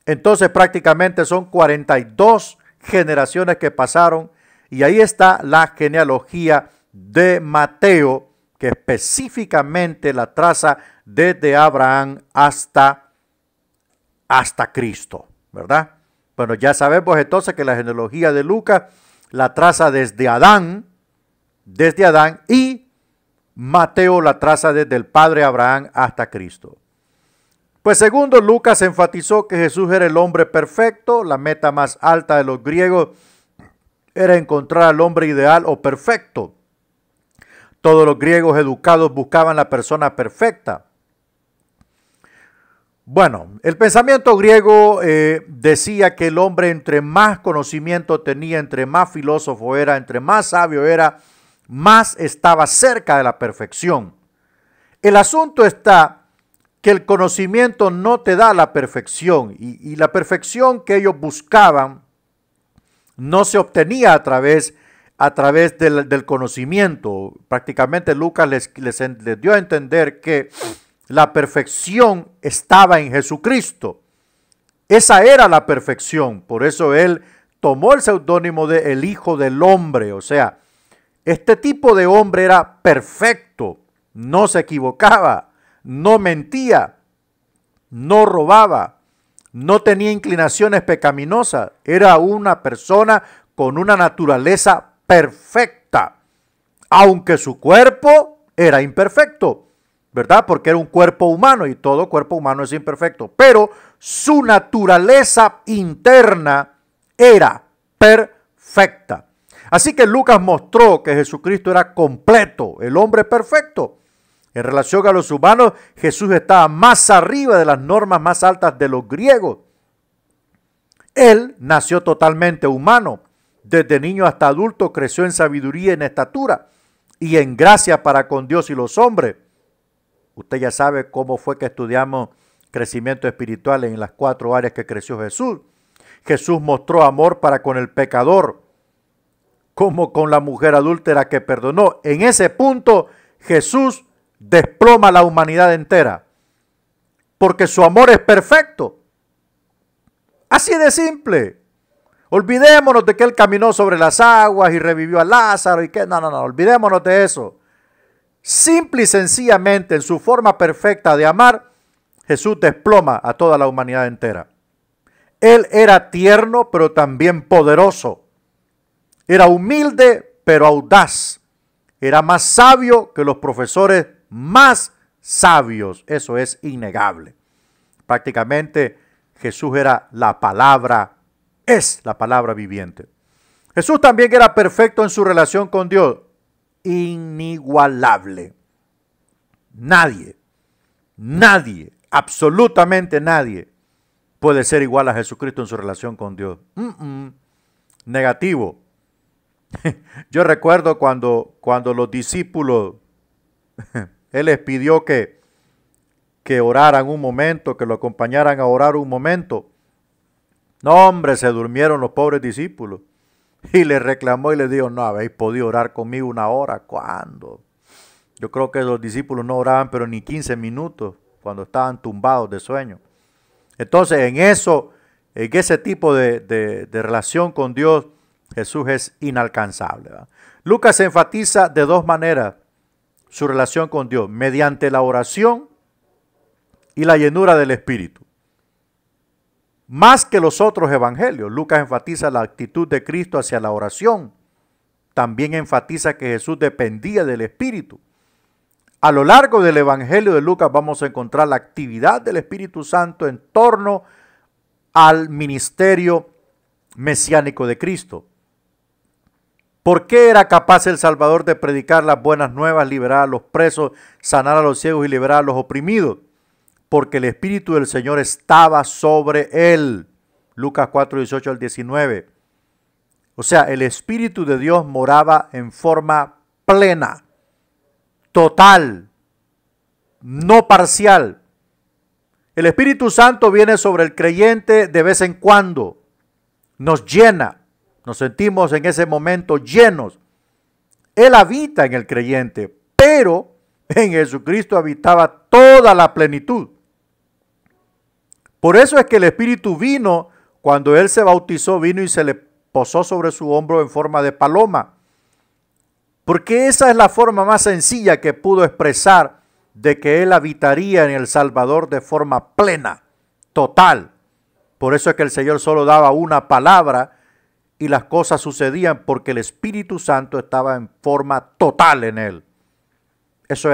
Entonces prácticamente son 42 generaciones que pasaron. Y ahí está la genealogía de Mateo, que específicamente la traza desde Abraham hasta Cristo, ¿verdad? Bueno, ya sabemos entonces que la genealogía de Lucas la traza desde Adán, y Mateo la traza desde el padre Abraham hasta Cristo. Pues segundo, Lucas enfatizó que Jesús era el hombre perfecto. La meta más alta de los griegos era encontrar al hombre ideal o perfecto. Todos los griegos educados buscaban la persona perfecta. Bueno, el pensamiento griego decía que el hombre, entre más conocimiento tenía, entre más filósofo era, entre más sabio era, más estaba cerca de la perfección. El asunto está que el conocimiento no te da la perfección, y la perfección que ellos buscaban no se obtenía a través del conocimiento. Prácticamente Lucas les dio a entender que la perfección estaba en Jesucristo. Esa era la perfección. Por eso él tomó el seudónimo de el Hijo del Hombre. O sea, Este tipo de hombre era perfecto, no se equivocaba, no mentía, no robaba, no tenía inclinaciones pecaminosas, era una persona con una naturaleza perfecta, aunque su cuerpo era imperfecto, ¿verdad? Porque era un cuerpo humano y todo cuerpo humano es imperfecto, pero su naturaleza interna era perfecta. Así que Lucas mostró que Jesucristo era completo, el hombre perfecto. En relación a los humanos, Jesús estaba más arriba de las normas más altas de los griegos. Él nació totalmente humano. Desde niño hasta adulto creció en sabiduría y en estatura y en gracia para con Dios y los hombres. Usted ya sabe cómo fue que estudiamos crecimiento espiritual en las 4 áreas que creció Jesús. Jesús mostró amor para con el pecador, como con la mujer adúltera que perdonó. En ese punto, Jesús desploma la humanidad entera, porque su amor es perfecto. Así de simple. Olvidémonos de que Él caminó sobre las aguas y revivió a Lázaro y que no, olvidémonos de eso. Simple y sencillamente, en su forma perfecta de amar, Jesús desploma a toda la humanidad entera. Él era tierno, pero también poderoso. Era humilde, pero audaz. Era más sabio que los profesores más sabios. Eso es innegable. Prácticamente Jesús era la palabra, es la palabra viviente. Jesús también era perfecto en su relación con Dios. Inigualable. Nadie, absolutamente nadie puede ser igual a Jesucristo en su relación con Dios. Negativo. Yo recuerdo cuando los discípulos, Él les pidió que oraran un momento, que lo acompañaran a orar un momento. No, hombre, se durmieron los pobres discípulos. Y le reclamó y le dijo, no habéis podido orar conmigo 1 hora. ¿Cuándo? Yo creo que los discípulos no oraban, pero ni 15 minutos, cuando estaban tumbados de sueño. Entonces, en ese tipo de relación con Dios, Jesús es inalcanzable, ¿verdad? Lucas enfatiza de 2 maneras su relación con Dios, mediante la oración y la llenura del Espíritu. Más que los otros evangelios, Lucas enfatiza la actitud de Cristo hacia la oración. También enfatiza que Jesús dependía del Espíritu. A lo largo del evangelio de Lucas vamos a encontrar la actividad del Espíritu Santo en torno al ministerio mesiánico de Cristo. ¿Por qué era capaz el Salvador de predicar las buenas nuevas, liberar a los presos, sanar a los ciegos y liberar a los oprimidos? Porque el Espíritu del Señor estaba sobre él. Lucas 4, 18 al 19. O sea, el Espíritu de Dios moraba en forma plena, total, no parcial. El Espíritu Santo viene sobre el creyente de vez en cuando, nos llena, nos sentimos en ese momento llenos. Él habita en el creyente, pero en Jesucristo habitaba toda la plenitud. Por eso es que el Espíritu vino, cuando Él se bautizó, vino y se le posó sobre su hombro en forma de paloma. Porque esa es la forma más sencilla que pudo expresar de que Él habitaría en el Salvador de forma plena, total. Por eso es que el Señor solo daba una palabra y las cosas sucedían porque el Espíritu Santo estaba en forma total en Él. Eso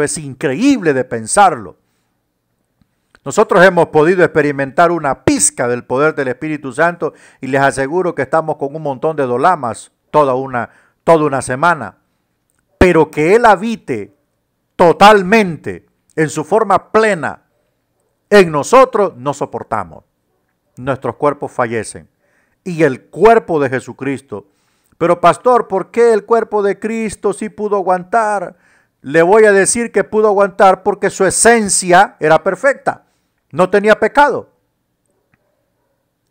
es increíble de pensarlo. Nosotros hemos podido experimentar una pizca del poder del Espíritu Santo y les aseguro que estamos con un montón de dolamas toda una semana. Pero que Él habite totalmente, en su forma plena, en nosotros no soportamos. Nuestros cuerpos fallecen. Y el cuerpo de Jesucristo. Pero pastor, ¿por qué el cuerpo de Cristo sí pudo aguantar? Le voy a decir que pudo aguantar porque su esencia era perfecta. No tenía pecado.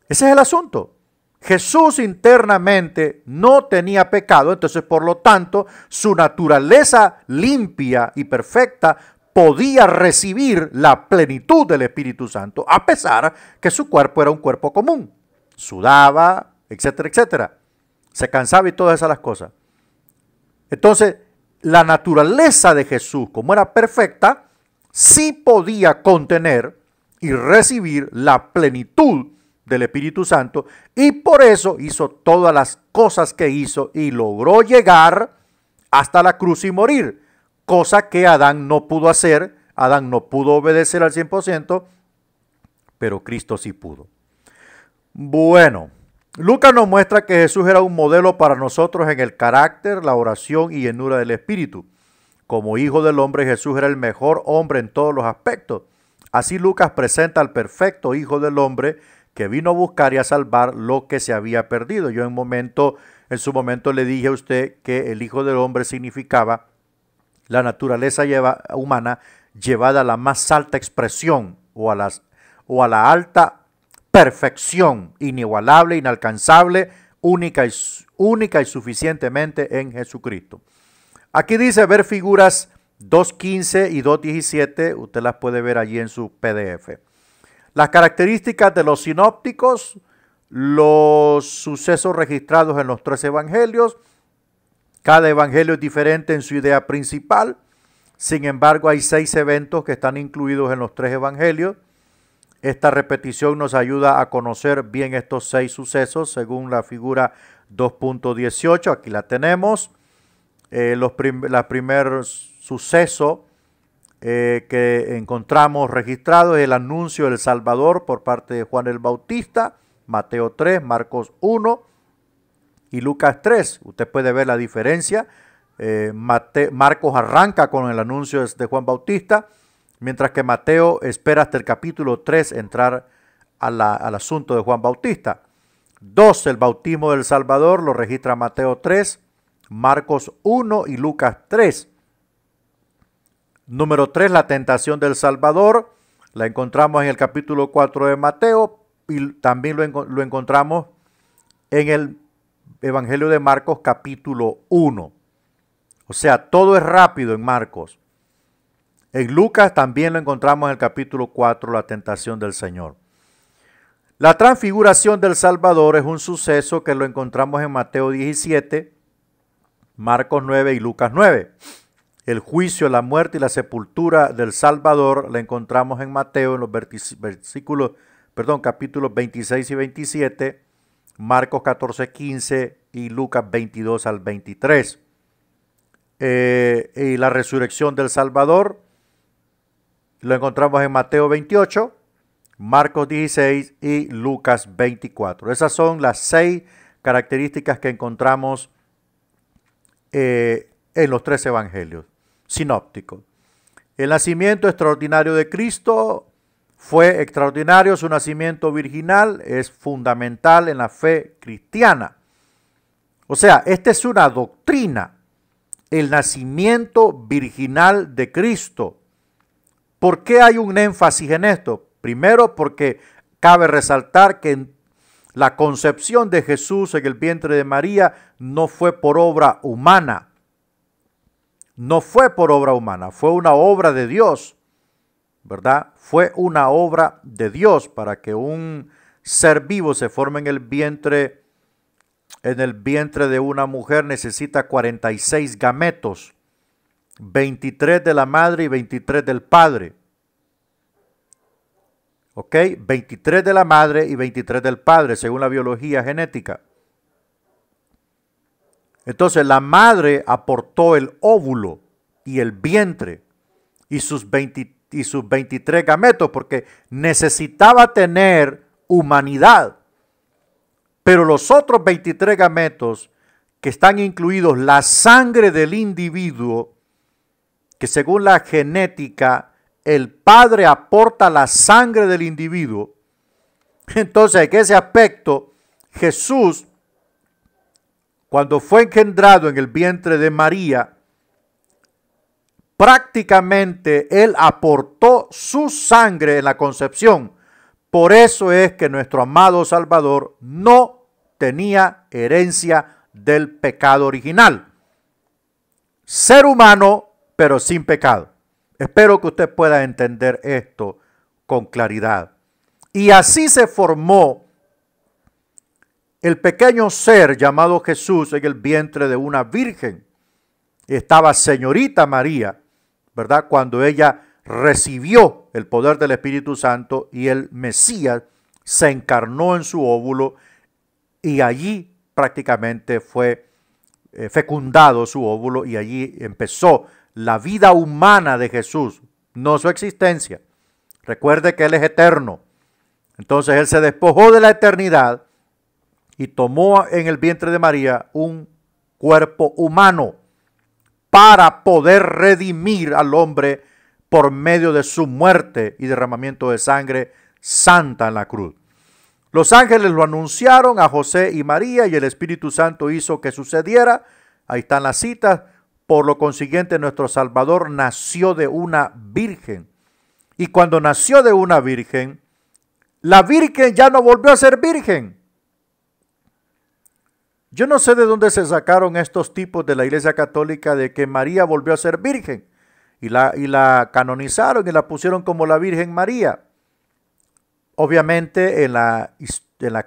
Ese es el asunto. Jesús internamente no tenía pecado, entonces por lo tanto su naturaleza limpia y perfecta podía recibir la plenitud del Espíritu Santo, a pesar que su cuerpo era un cuerpo común. Sudaba, etcétera, etcétera. Se cansaba y todas esas cosas. Entonces, la naturaleza de Jesús, como era perfecta, sí podía contener y recibir la plenitud del Espíritu Santo, y por eso hizo todas las cosas que hizo y logró llegar hasta la cruz y morir, cosa que Adán no pudo hacer. Adán no pudo obedecer al 100%, pero Cristo sí pudo. Bueno, Lucas nos muestra que Jesús era un modelo para nosotros en el carácter, la oración y llenura del Espíritu. Como hijo del hombre, Jesús era el mejor hombre en todos los aspectos. Así Lucas presenta al perfecto hijo del hombre que vino a buscar y a salvar lo que se había perdido. Yo en su momento le dije a usted que el hijo del hombre significaba la naturaleza humana llevada a la más alta expresión o a la alta perfección, inigualable, inalcanzable, única y suficientemente en Jesucristo. Aquí dice ver figuras 2.15 y 2.17, usted las puede ver allí en su PDF. Las características de los sinópticos, los sucesos registrados en los 3 evangelios. Cada evangelio es diferente en su idea principal. Sin embargo, hay 6 eventos que están incluidos en los 3 evangelios. Esta repetición nos ayuda a conocer bien estos 6 sucesos según la figura 2.18. Aquí la tenemos. La primer suceso que encontramos registrado es el anuncio del Salvador por parte de Juan el Bautista, Mateo 3, Marcos 1 y Lucas 3. Usted puede ver la diferencia. Marcos arranca con el anuncio de Juan Bautista, mientras que Mateo espera hasta el capítulo 3 entrar al asunto de Juan Bautista. 2, el bautismo del Salvador, lo registra Mateo 3, Marcos 1 y Lucas 3. Número 3, la tentación del Salvador, la encontramos en el capítulo 4 de Mateo y también lo encontramos en el Evangelio de Marcos capítulo 1. O sea, todo es rápido en Marcos. En Lucas también lo encontramos en el capítulo 4, la tentación del Señor. La transfiguración del Salvador es un suceso que lo encontramos en Mateo 17, Marcos 9 y Lucas 9. El juicio, la muerte y la sepultura del Salvador la encontramos en Mateo en los capítulos 26 y 27, Marcos 14, 15 y Lucas 22 al 23. Y la resurrección del Salvador lo encontramos en Mateo 28, Marcos 16 y Lucas 24. Esas son las 6 características que encontramos en los 3 evangelios sinópticos. El nacimiento extraordinario de Cristo fue extraordinario. Su nacimiento virginal es fundamental en la fe cristiana. O sea, esta es una doctrina, el nacimiento virginal de Cristo. ¿Por qué hay un énfasis en esto? Primero, porque cabe resaltar que la concepción de Jesús en el vientre de María no fue por obra humana. No fue por obra humana, fue una obra de Dios, ¿verdad? Fue una obra de Dios. Para que un ser vivo se forme en el vientre de una mujer necesita 46 gametos, 23 de la madre y 23 del padre. ¿Ok? 23 de la madre y 23 del padre, según la biología genética. Entonces la madre aportó el óvulo y el vientre y sus 23 gametos porque necesitaba tener humanidad. Pero los otros 23 gametos que están incluidos la sangre del individuo, que según la genética el padre aporta la sangre del individuo. Entonces en ese aspecto Jesús, cuando fue engendrado en el vientre de María, prácticamente él aportó su sangre en la concepción. Por eso es que nuestro amado Salvador no tenía herencia del pecado original. Ser humano, pero sin pecado. Espero que usted pueda entender esto con claridad. Y así se formó el pequeño ser llamado Jesús en el vientre de una virgen. estaba señorita María, ¿verdad? Cuando ella recibió el poder del Espíritu Santo y el Mesías se encarnó en su óvulo y allí prácticamente fue fecundado su óvulo y allí empezó la vida humana de Jesús, no su existencia. Recuerde que Él es eterno. Entonces Él se despojó de la eternidad y tomó en el vientre de María un cuerpo humano para poder redimir al hombre por medio de su muerte y derramamiento de sangre santa en la cruz. Los ángeles lo anunciaron a José y María y el Espíritu Santo hizo que sucediera. Ahí están las citas. Por lo consiguiente, nuestro Salvador nació de una virgen. Y cuando nació de una virgen, la virgen ya no volvió a ser virgen. Yo no sé de dónde se sacaron estos tipos de la Iglesia Católica de que María volvió a ser virgen. Y la canonizaron y la pusieron como la Virgen María. Obviamente en la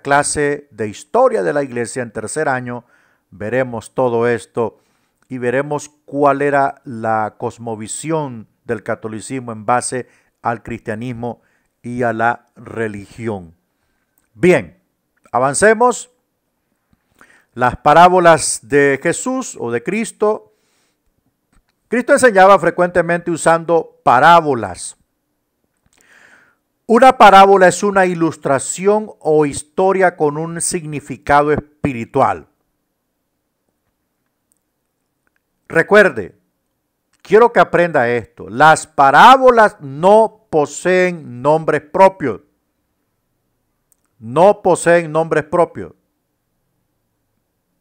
clase de historia de la iglesia en tercer año veremos todo esto y veremos cuál era la cosmovisión del catolicismo en base al cristianismo y a la religión. Bien, avancemos. Las parábolas de Jesús o de Cristo. Cristo enseñaba frecuentemente usando parábolas. Una parábola es una ilustración o historia con un significado espiritual. Recuerde, quiero que aprenda esto. Las parábolas no poseen nombres propios. No poseen nombres propios.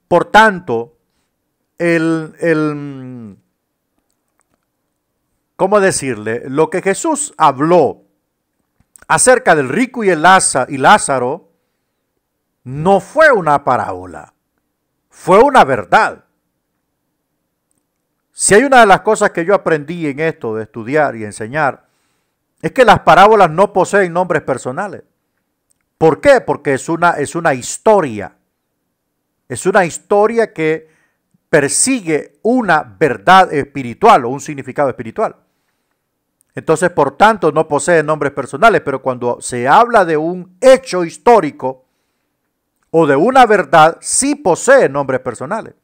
Por tanto, ¿cómo decirle? Lo que Jesús habló acerca del rico y Lázaro no fue una parábola, fue una verdad. Si hay una de las cosas que yo aprendí en esto de estudiar y enseñar, es que las parábolas no poseen nombres personales. ¿Por qué? Porque es una historia. Es una historia que persigue una verdad espiritual o un significado espiritual. Entonces, por tanto, no posee nombres personales, pero cuando se habla de un hecho histórico o de una verdad, sí posee nombres personales.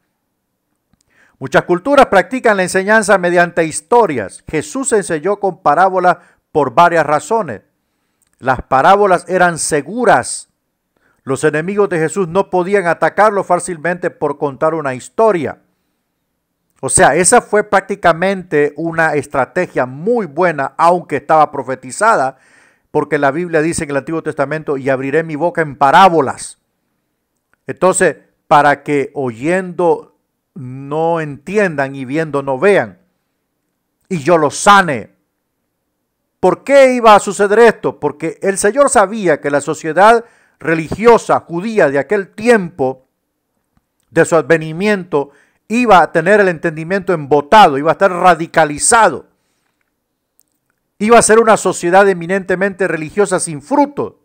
Muchas culturas practican la enseñanza mediante historias. Jesús enseñó con parábolas por varias razones. Las parábolas eran seguras. Los enemigos de Jesús no podían atacarlo fácilmente por contar una historia. O sea, esa fue prácticamente una estrategia muy buena, aunque estaba profetizada, porque la Biblia dice en el Antiguo Testamento, y abriré mi boca en parábolas. Entonces, para que oyendo no entiendan y viendo no vean, y yo los sane. ¿Por qué iba a suceder esto? Porque el Señor sabía que la sociedad religiosa judía de aquel tiempo, de su advenimiento, iba a tener el entendimiento embotado, iba a estar radicalizado. Iba a ser una sociedad eminentemente religiosa sin fruto,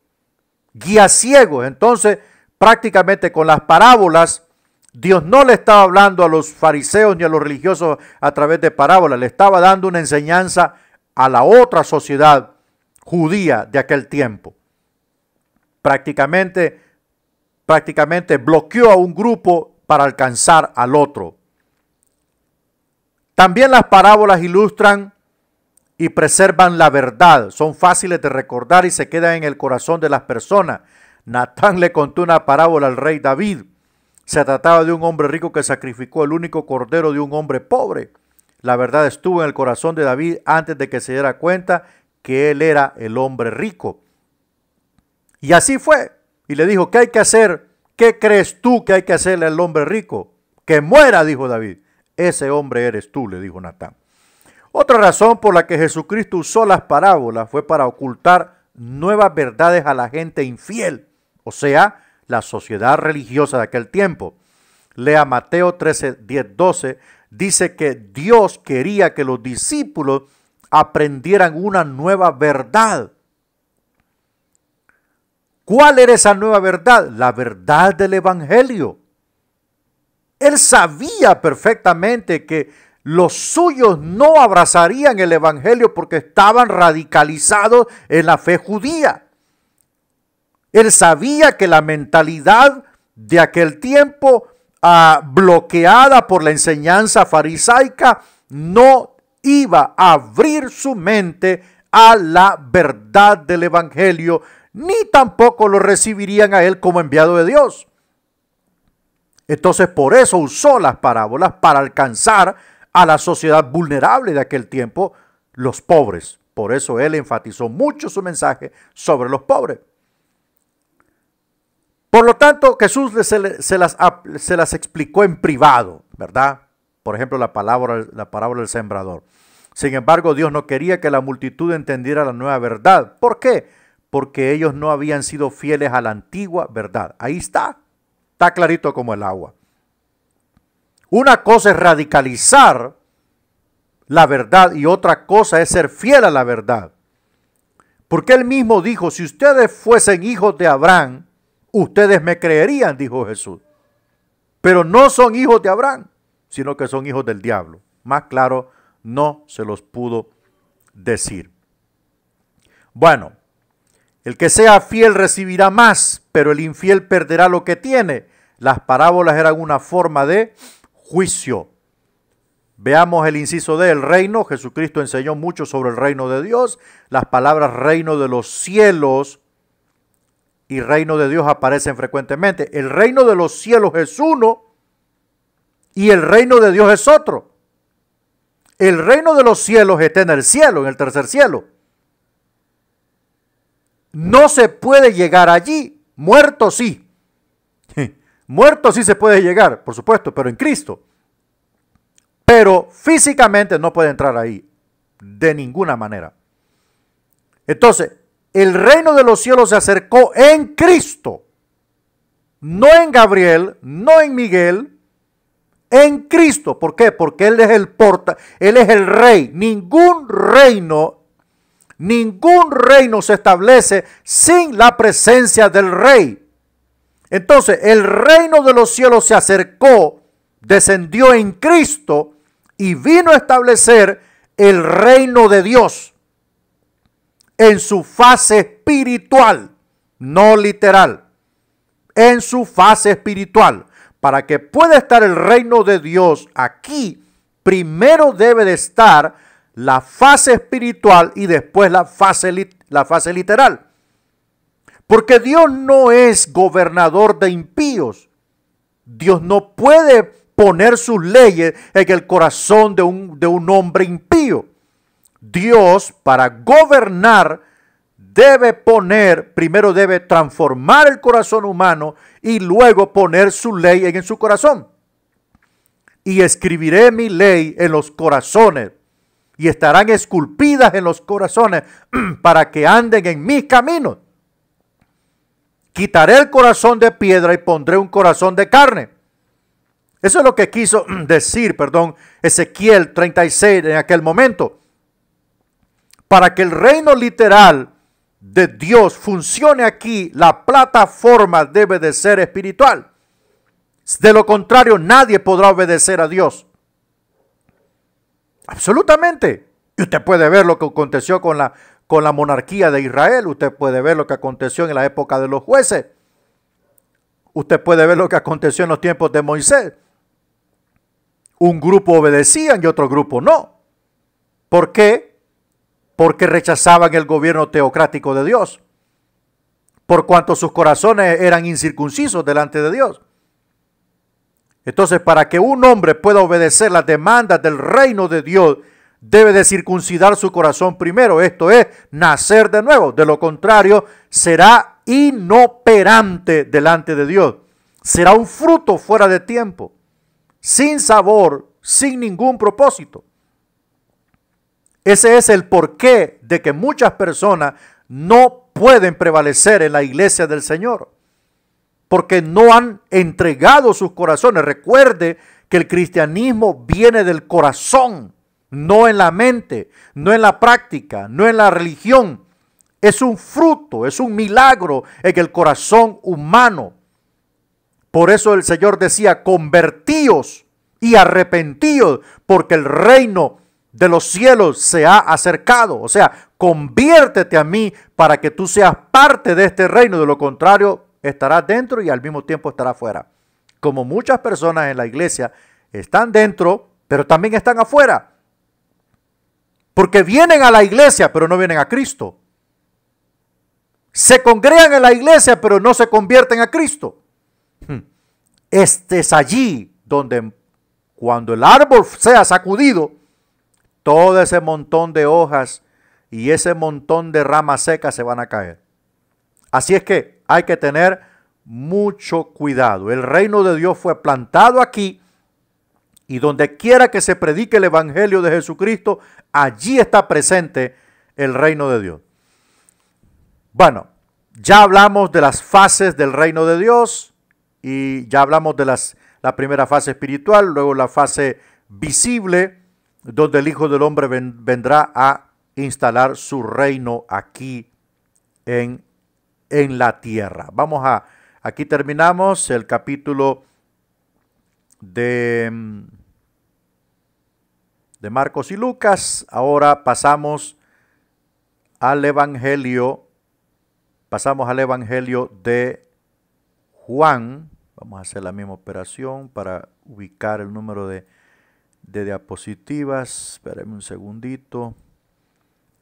guías ciegos. Entonces, prácticamente con las parábolas, Dios no le estaba hablando a los fariseos ni a los religiosos a través de parábolas, le estaba dando una enseñanza a la otra sociedad judía de aquel tiempo. Prácticamente bloqueó a un grupo para alcanzar al otro. También las parábolas ilustran y preservan la verdad. Son fáciles de recordar y se quedan en el corazón de las personas. Natán le contó una parábola al rey David. Se trataba de un hombre rico que sacrificó el único cordero de un hombre pobre. La verdad estuvo en el corazón de David antes de que se diera cuenta que él era el hombre rico. Y así fue. Y le dijo, ¿qué hay que hacer? ¿Qué crees tú que hay que hacerle al hombre rico? Que muera, dijo David. Ese hombre eres tú, le dijo Natán. Otra razón por la que Jesucristo usó las parábolas fue para ocultar nuevas verdades a la gente infiel, o sea, la sociedad religiosa de aquel tiempo. Lea Mateo 13, 10, 12, dice que Dios quería que los discípulos aprendieran una nueva verdad. ¿Cuál era esa nueva verdad? La verdad del Evangelio. Él sabía perfectamente que los suyos no abrazarían el evangelio porque estaban radicalizados en la fe judía. Él sabía que la mentalidad de aquel tiempo, bloqueada por la enseñanza farisaica, no iba a abrir su mente a la verdad del evangelio, ni tampoco lo recibirían a él como enviado de Dios. Entonces, por eso usó las parábolas para alcanzar a la sociedad vulnerable de aquel tiempo, los pobres. Por eso él enfatizó mucho su mensaje sobre los pobres. Por lo tanto, Jesús se las explicó en privado, ¿verdad? Por ejemplo, la parábola del sembrador. Sin embargo, Dios no quería que la multitud entendiera la nueva verdad. ¿Por qué? Porque ellos no habían sido fieles a la antigua verdad. Ahí está clarito como el agua. Una cosa es radicalizar la verdad y otra cosa es ser fiel a la verdad. Porque él mismo dijo, si ustedes fuesen hijos de Abraham, ustedes me creerían, dijo Jesús. Pero no son hijos de Abraham, sino que son hijos del diablo. Más claro, no se los pudo decir. Bueno, el que sea fiel recibirá más, pero el infiel perderá lo que tiene. Las parábolas eran una forma de juicio. Veamos el inciso D, el reino. Jesucristo enseñó mucho sobre el reino de Dios. Las palabras reino de los cielos y reino de Dios aparecen frecuentemente. El reino de los cielos es uno y el reino de Dios es otro. El reino de los cielos está en el cielo, en el tercer cielo. No se puede llegar allí. Muerto sí. Muerto sí se puede llegar, por supuesto, pero en Cristo. Pero físicamente no puede entrar ahí. De ninguna manera. Entonces, el reino de los cielos se acercó en Cristo. No en Gabriel, no en Miguel. En Cristo. ¿Por qué? Porque Él es Él es el rey. Ningún reino se establece sin la presencia del rey. Entonces, el reino de los cielos se acercó, descendió en Cristo y vino a establecer el reino de Dios en su fase espiritual, no literal, en su fase espiritual. Para que pueda estar el reino de Dios aquí, primero debe de estar la fase espiritual y después la fase literal. Porque Dios no es gobernador de impíos. Dios no puede poner sus leyes en el corazón de un hombre impío. Dios, para gobernar, primero debe transformar el corazón humano y luego poner su ley en su corazón. Y escribiré mi ley en los corazones y estarán esculpidas en los corazones para que anden en mis caminos. Quitaré el corazón de piedra y pondré un corazón de carne. Eso es lo que quiso decir, Ezequiel 36 en aquel momento. Para que el reino literal de Dios funcione aquí, la plataforma debe de ser espiritual. De lo contrario, nadie podrá obedecer a Dios. Absolutamente. Y usted puede ver lo que aconteció con la monarquía de Israel. Usted puede ver lo que aconteció en la época de los jueces. Usted puede ver lo que aconteció en los tiempos de Moisés. Un grupo obedecían y otro grupo no. ¿Por qué? Porque rechazaban el gobierno teocrático de Dios. Por cuanto sus corazones eran incircuncisos delante de Dios. Entonces, para que un hombre pueda obedecer las demandas del reino de Dios, debe de circuncidar su corazón primero. Esto es, nacer de nuevo. De lo contrario, será inoperante delante de Dios. Será un fruto fuera de tiempo, sin sabor, sin ningún propósito. Ese es el porqué de que muchas personas no pueden prevalecer en la iglesia del Señor. Porque no han entregado sus corazones. Recuerde que el cristianismo viene del corazón, no en la mente, no en la práctica, no en la religión. Es un fruto, es un milagro en el corazón humano. Por eso el Señor decía, convertíos y arrepentíos, porque el reino de los cielos se ha acercado. O sea, conviértete a mí para que tú seas parte de este reino. De lo contrario, estarás dentro y al mismo tiempo estarás fuera. Como muchas personas en la iglesia están dentro, pero también están afuera. Porque vienen a la iglesia, pero no vienen a Cristo. Se congregan en la iglesia, pero no se convierten a Cristo. Este es allí donde cuando el árbol sea sacudido, todo ese montón de hojas y ese montón de ramas secas se van a caer. Así es que hay que tener mucho cuidado. El reino de Dios fue plantado aquí y donde quiera que se predique el evangelio de Jesucristo, allí está presente el reino de Dios. Bueno, ya hablamos de las fases del reino de Dios y ya hablamos de la primera fase espiritual, luego la fase visible, donde el Hijo del Hombre vendrá a instalar su reino aquí en la tierra. Aquí terminamos el capítulo de Marcos y Lucas. Ahora pasamos al Evangelio de Juan. Vamos a hacer la misma operación para ubicar el número de diapositivas. Espérenme un segundito.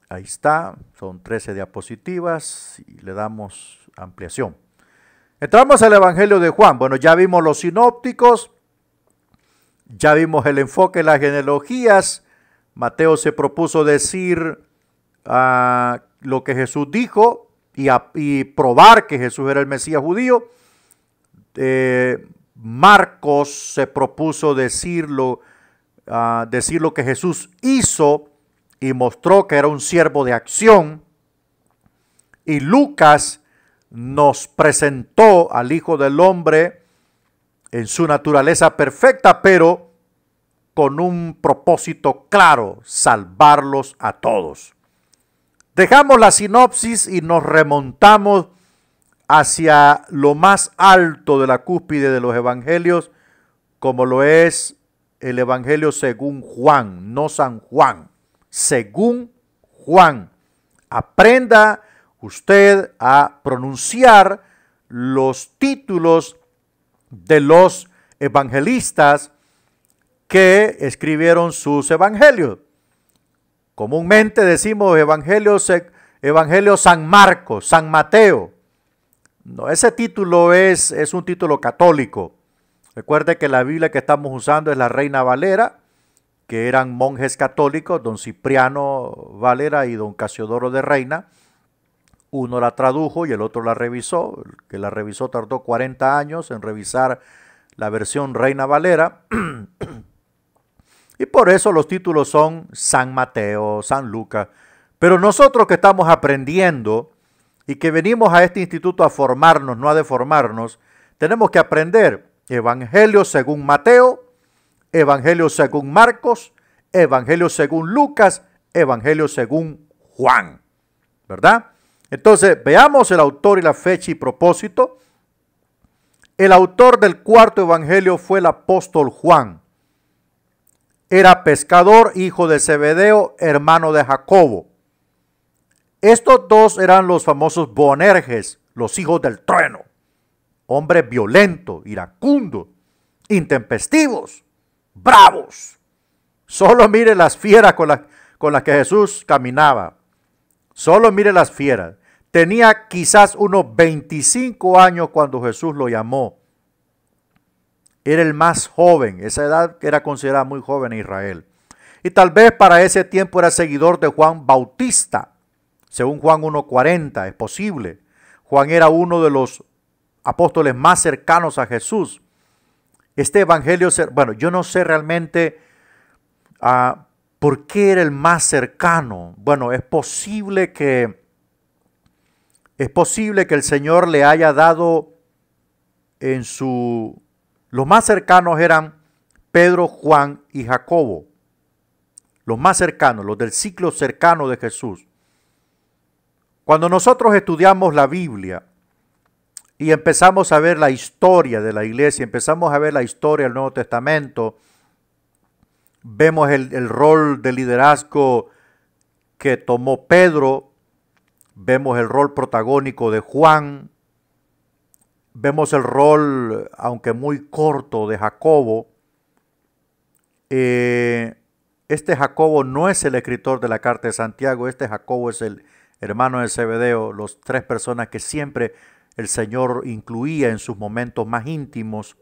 Ahí está, son 13 diapositivas y le damos ampliación. Entramos al Evangelio de Juan. Bueno, ya vimos los sinópticos, ya vimos el enfoque en las genealogías. Mateo se propuso decir lo que Jesús dijo y probar que Jesús era el Mesías judío. Marcos se propuso decir lo que Jesús hizo y mostró que era un siervo de acción. Y Lucas nos presentó al Hijo del Hombre en su naturaleza perfecta, pero con un propósito claro: salvarlos a todos. Dejamos la sinopsis y nos remontamos hacia lo más alto de la cúspide de los evangelios, como lo es el Evangelio según Juan, no San Juan. Según Juan. Aprenda usted a pronunciar los títulos de los evangelistas que escribieron sus evangelios. Comúnmente decimos Evangelio San Marcos, San Mateo. No, ese título es un título católico. Recuerde que la Biblia que estamos usando es la Reina Valera, que eran monjes católicos, don Cipriano Valera y don Casiodoro de Reina. Uno la tradujo y el otro la revisó. El que la revisó tardó 40 años en revisar la versión Reina Valera. Y por eso los títulos son San Mateo, San Lucas. Pero nosotros que estamos aprendiendo y que venimos a este instituto a formarnos, no a deformarnos, tenemos que aprender Evangelio según Mateo, Evangelio según Marcos, Evangelio según Lucas, Evangelio según Juan, ¿verdad? Entonces, veamos el autor y la fecha y propósito. El autor del cuarto evangelio fue el apóstol Juan. Era pescador, hijo de Zebedeo, hermano de Jacobo. Estos dos eran los famosos Boanerges, los hijos del trueno. Hombres violentos, iracundos, intempestivos, bravos. Solo mire las fieras con las que Jesús caminaba. Solo mire las fieras. Tenía quizás unos 25 años cuando Jesús lo llamó. Era el más joven. Esa edad era considerada muy joven en Israel. Y tal vez para ese tiempo era seguidor de Juan Bautista. Según Juan 1:40, es posible. Juan era uno de los apóstoles más cercanos a Jesús. Este evangelio, bueno, yo no sé realmente por qué era el más cercano. Bueno, es posible que el Señor le haya dado los más cercanos eran Pedro, Juan y Jacobo. Los más cercanos, los del ciclo cercano de Jesús. Cuando nosotros estudiamos la Biblia y empezamos a ver la historia de la iglesia, empezamos a ver la historia del Nuevo Testamento, Vemos el rol de liderazgo que tomó Pedro, vemos el rol protagónico de Juan, vemos el rol, aunque muy corto, de Jacobo. Este Jacobo no es el escritor de la carta de Santiago, este Jacobo es el hermano de Zebedeo, los tres personas que siempre el Señor incluía en sus momentos más íntimos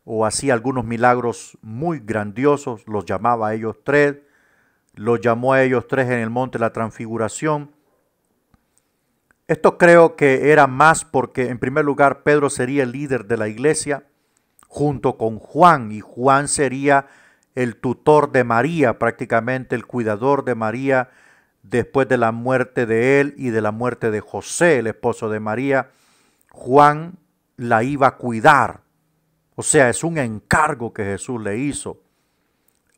o hacía algunos milagros muy grandiosos, los llamaba a ellos tres, los llamó a ellos tres en el monte de la transfiguración. Esto creo que era más porque en primer lugar Pedro sería el líder de la iglesia junto con Juan, y Juan sería el tutor de María, prácticamente el cuidador de María después de la muerte de él y de la muerte de José, el esposo de María. Juan la iba a cuidar, o sea, es un encargo que Jesús le hizo.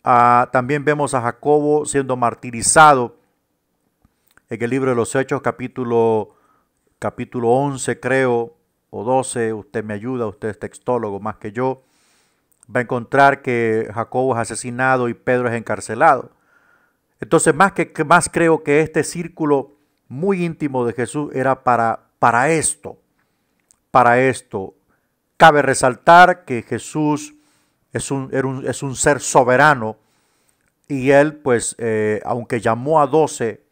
También vemos a Jacobo siendo martirizado en el libro de los Hechos, capítulo 11 creo, o 12, usted me ayuda, usted es textólogo más que yo, va a encontrar que Jacobo es asesinado y Pedro es encarcelado. Entonces, más creo que este círculo muy íntimo de Jesús era para esto. Para esto, cabe resaltar que Jesús es un ser soberano, y él, pues, aunque llamó a 12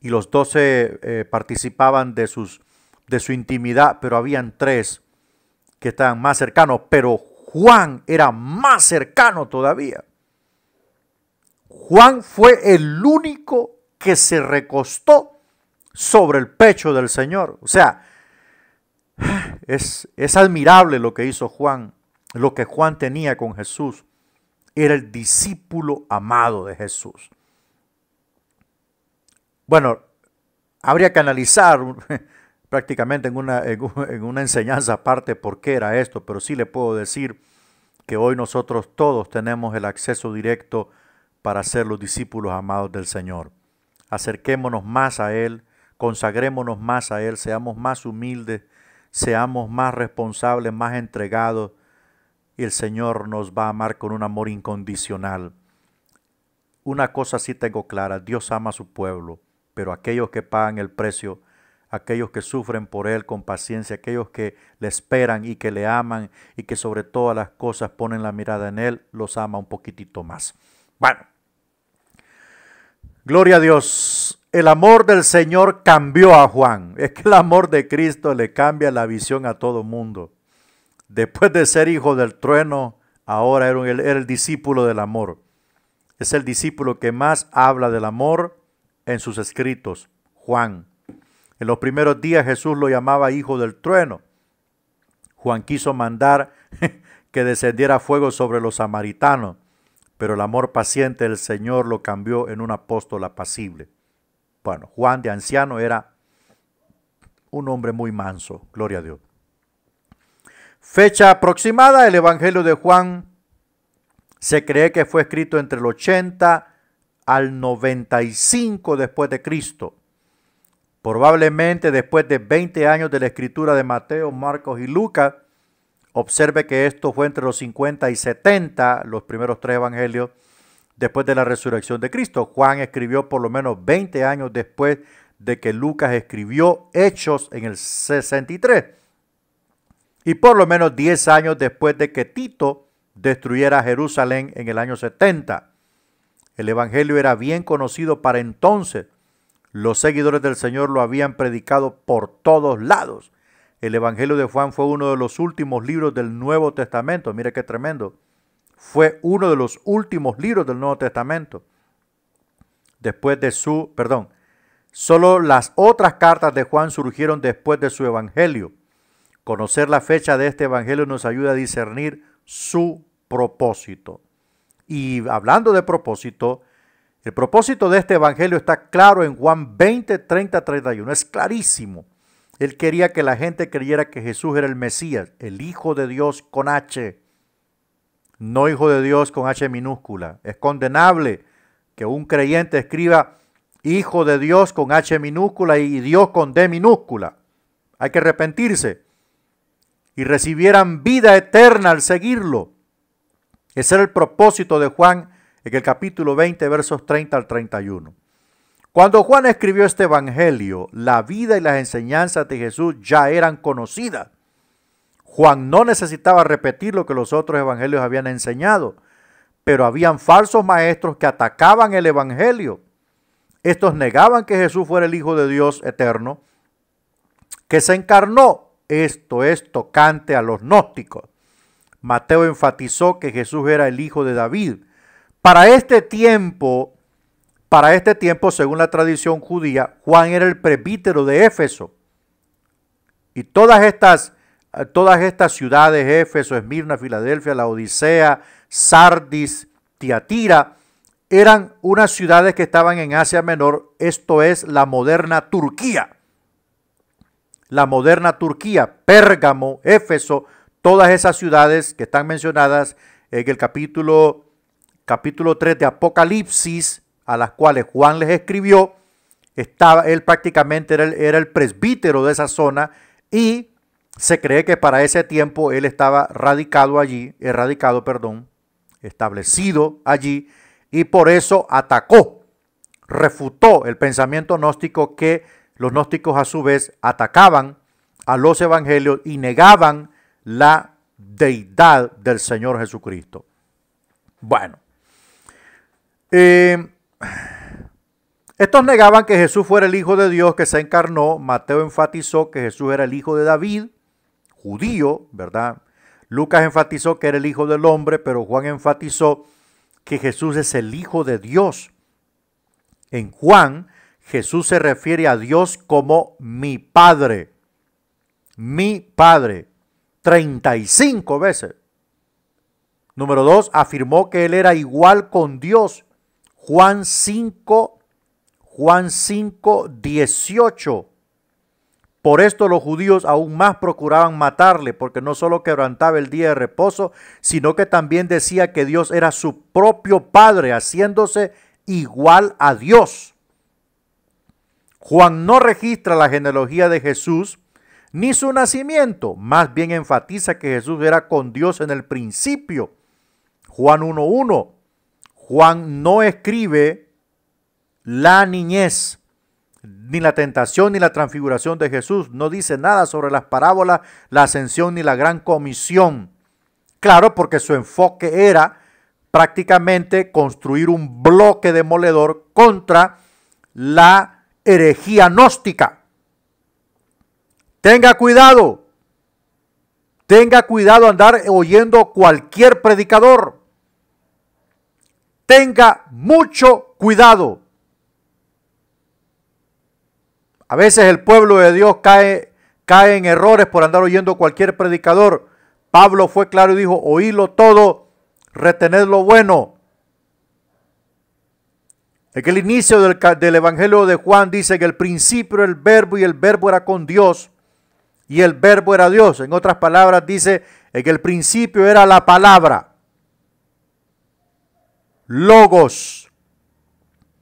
y los 12 participaban de su intimidad, pero habían 3 que estaban más cercanos, pero Juan era más cercano todavía. Juan fue el único que se recostó sobre el pecho del Señor. O sea, es admirable lo que hizo Juan, lo que Juan tenía con Jesús. Era el discípulo amado de Jesús. Bueno, habría que analizar prácticamente en una enseñanza aparte por qué era esto, pero sí le puedo decir que hoy nosotros todos tenemos el acceso directo para ser los discípulos amados del Señor. Acerquémonos más a Él, consagrémonos más a Él, seamos más humildes, seamos más responsables, más entregados, y el Señor nos va a amar con un amor incondicional. Una cosa sí tengo clara, Dios ama a su pueblo, pero aquellos que pagan el precio, aquellos que sufren por Él con paciencia, aquellos que le esperan y que le aman y que sobre todas las cosas ponen la mirada en Él, los ama un poquitito más. Bueno, gloria a Dios. El amor del Señor cambió a Juan. Es que el amor de Cristo le cambia la visión a todo mundo. Después de ser hijo del trueno, ahora era el discípulo del amor. Es el discípulo que más habla del amor en sus escritos, Juan. En los primeros días Jesús lo llamaba hijo del trueno. Juan quiso mandar que descendiera fuego sobre los samaritanos, pero el amor paciente del Señor lo cambió en un apóstol apacible. Bueno, Juan de anciano era un hombre muy manso, gloria a Dios. Fecha aproximada, el Evangelio de Juan se cree que fue escrito entre el 80 al 95 después de Cristo. Probablemente después de 20 años de la escritura de Mateo, Marcos y Lucas. Observe que esto fue entre los 50 y 70, los primeros 3 evangelios, después de la resurrección de Cristo. Juan escribió por lo menos 20 años después de que Lucas escribió Hechos en el 63. Y por lo menos 10 años después de que Tito destruyera Jerusalén en el año 70. El evangelio era bien conocido para entonces. Los seguidores del Señor lo habían predicado por todos lados. El evangelio de Juan fue uno de los últimos libros del Nuevo Testamento. Mire qué tremendo. Fue uno de los últimos libros del Nuevo Testamento. Solo las otras cartas de Juan surgieron después de su evangelio. Conocer la fecha de este evangelio nos ayuda a discernir su propósito. Y hablando de propósito, el propósito de este evangelio está claro en Juan 20, 30, 31. Es clarísimo. Él quería que la gente creyera que Jesús era el Mesías, el Hijo de Dios con H. No Hijo de Dios con H minúscula. Es condenable que un creyente escriba Hijo de Dios con H minúscula y Dios con D minúscula. Hay que arrepentirse. Y recibieran vida eterna al seguirlo. Ese era el propósito de Juan en el capítulo 20, versos 30 al 31. Cuando Juan escribió este evangelio, la vida y las enseñanzas de Jesús ya eran conocidas. Juan no necesitaba repetir lo que los otros evangelios habían enseñado, pero habían falsos maestros que atacaban el evangelio. Estos negaban que Jesús fuera el Hijo de Dios eterno, que se encarnó. Esto es tocante a los gnósticos. Mateo enfatizó que Jesús era el Hijo de David. Para este tiempo, según la tradición judía, Juan era el presbítero de Éfeso. Y todas estas ciudades, Éfeso, Esmirna, Filadelfia, Laodicea, Sardis, Tiatira, eran unas ciudades que estaban en Asia Menor, esto es la moderna Turquía. La moderna Turquía, Pérgamo, Éfeso, todas esas ciudades que están mencionadas en el capítulo 3 de Apocalipsis, a las cuales Juan les escribió, él prácticamente era el presbítero de esa zona y se cree que para ese tiempo él estaba establecido allí, y por eso refutó el pensamiento gnóstico, que los gnósticos a su vez atacaban a los evangelios y negaban la deidad del Señor Jesucristo. Bueno, estos negaban que Jesús fuera el Hijo de Dios que se encarnó. Mateo enfatizó que Jesús era el Hijo de David, judío, ¿verdad? Lucas enfatizó que era el Hijo del Hombre, pero Juan enfatizó que Jesús es el Hijo de Dios. En Juan, Jesús se refiere a Dios como mi Padre. Mi Padre. 35 veces. Número 2, afirmó que él era igual con Dios. Juan 5, 18. Por esto los judíos aún más procuraban matarle, porque no solo quebrantaba el día de reposo, sino que también decía que Dios era su propio Padre, haciéndose igual a Dios. Juan no registra la genealogía de Jesús ni su nacimiento, más bien enfatiza que Jesús era con Dios en el principio. Juan 1:1. Juan no escribe la niñez, ni la tentación, ni la transfiguración de Jesús. No dice nada sobre las parábolas, la ascensión, ni la gran comisión. Claro, porque su enfoque era prácticamente construir un bloque demoledor contra la herejía gnóstica. Tenga cuidado andar oyendo cualquier predicador. Tenga mucho cuidado. A veces el pueblo de Dios cae en errores por andar oyendo cualquier predicador. Pablo fue claro y dijo: oídlo todo, retened lo bueno. En el inicio del Evangelio de Juan dice que el principio era el verbo y el verbo era con Dios y el verbo era Dios. En otras palabras dice que el principio era la palabra. Logos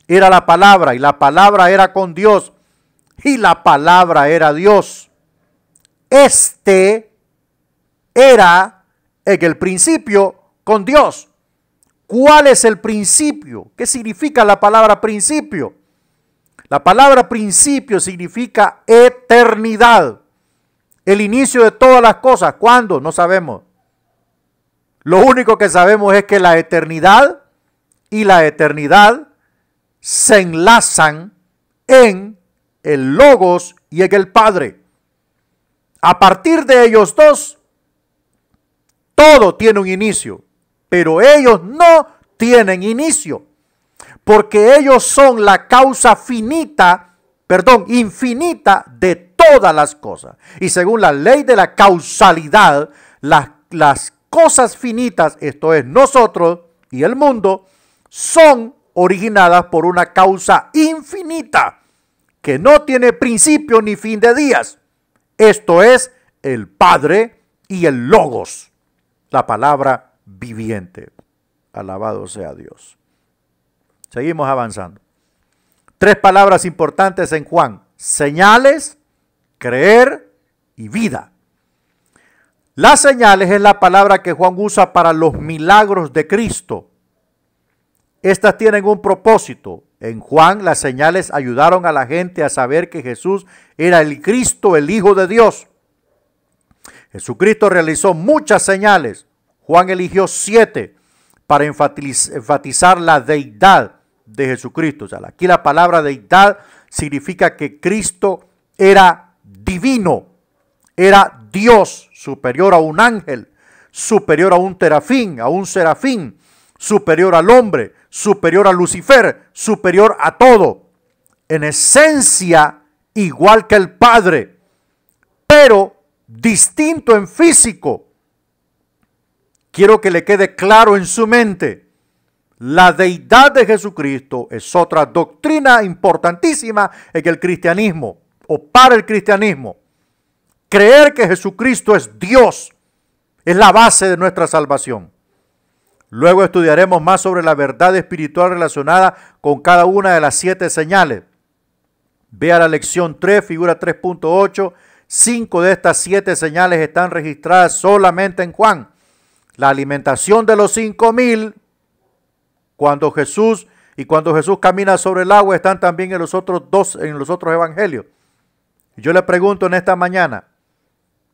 era la palabra y la palabra era con Dios y la palabra era Dios. Este era en el principio con Dios. ¿Cuál es el principio? ¿Qué significa la palabra principio? La palabra principio significa eternidad. El inicio de todas las cosas. ¿Cuándo? No sabemos. Lo único que sabemos es que la eternidad y la eternidad se enlazan en el Logos y en el Padre. A partir de ellos dos, todo tiene un inicio, pero ellos no tienen inicio, porque ellos son la causa infinita de todas las cosas. Y según la ley de la causalidad, las cosas finitas, esto es nosotros y el mundo, son originadas por una causa infinita que no tiene principio ni fin de días. Esto es el Padre y el Logos, la palabra viviente. Alabado sea Dios. Seguimos avanzando. 3 palabras importantes en Juan: señales, creer y vida. Las señales es la palabra que Juan usa para los milagros de Cristo. Estas tienen un propósito. En Juan, las señales ayudaron a la gente a saber que Jesús era el Cristo, el Hijo de Dios. Jesucristo realizó muchas señales. Juan eligió 7 para enfatizar la deidad de Jesucristo. O sea, aquí la palabra deidad significa que Cristo era divino, era Dios, superior a un ángel, superior a un terafín, a un serafín, superior al hombre, superior a Lucifer, superior a todo. En esencia, igual que el Padre, pero distinto en físico. Quiero que le quede claro en su mente. La deidad de Jesucristo es otra doctrina importantísima en el cristianismo o para el cristianismo. Creer que Jesucristo es Dios es la base de nuestra salvación. Luego estudiaremos más sobre la verdad espiritual relacionada con cada una de las 7 señales. Vea la lección 3, figura 3.8. 5 de estas 7 señales están registradas solamente en Juan. La alimentación de los 5,000, cuando Jesús camina sobre el agua, están también en los otros evangelios. Yo le pregunto en esta mañana,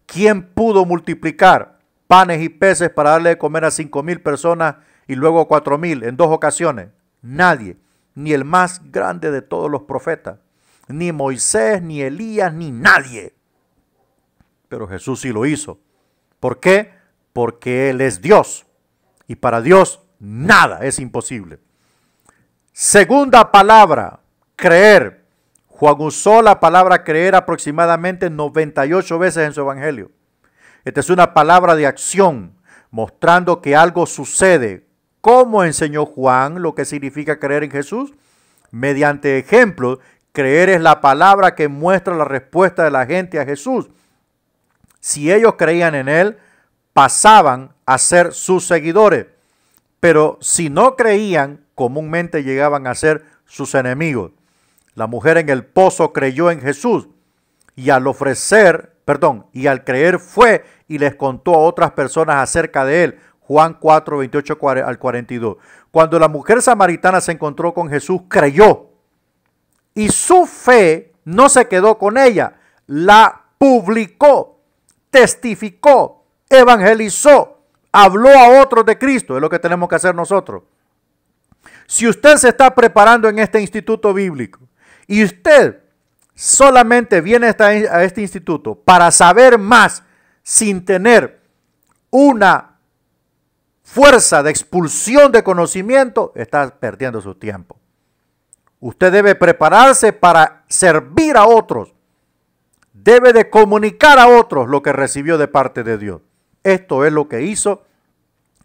¿quién pudo multiplicar panes y peces para darle de comer a 5,000 personas y luego a 4,000 en 2 ocasiones? Nadie, ni el más grande de todos los profetas, ni Moisés, ni Elías, ni nadie. Pero Jesús sí lo hizo. ¿Por qué? Porque Él es Dios. Y para Dios nada es imposible. Segunda palabra, creer. Juan usó la palabra creer aproximadamente 98 veces en su evangelio. Esta es una palabra de acción, mostrando que algo sucede. ¿Cómo enseñó Juan lo que significa creer en Jesús? Mediante ejemplos. Creer es la palabra que muestra la respuesta de la gente a Jesús. Si ellos creían en Él, pasaban a ser sus seguidores. Pero si no creían, comúnmente llegaban a ser sus enemigos. La mujer en el pozo creyó en Jesús y al creer fue y les contó a otras personas acerca de Él. Juan 4, 28 al 42. Cuando la mujer samaritana se encontró con Jesús, creyó. Y su fe no se quedó con ella, la publicó, testificó, evangelizó, habló a otros de Cristo. Es lo que tenemos que hacer nosotros. Si usted se está preparando en este instituto bíblico y usted solamente viene a este instituto para saber más sin tener una fuerza de expulsión de conocimiento, está perdiendo su tiempo. Usted debe prepararse para servir a otros. Debe de comunicar a otros lo que recibió de parte de Dios. Esto es lo que hizo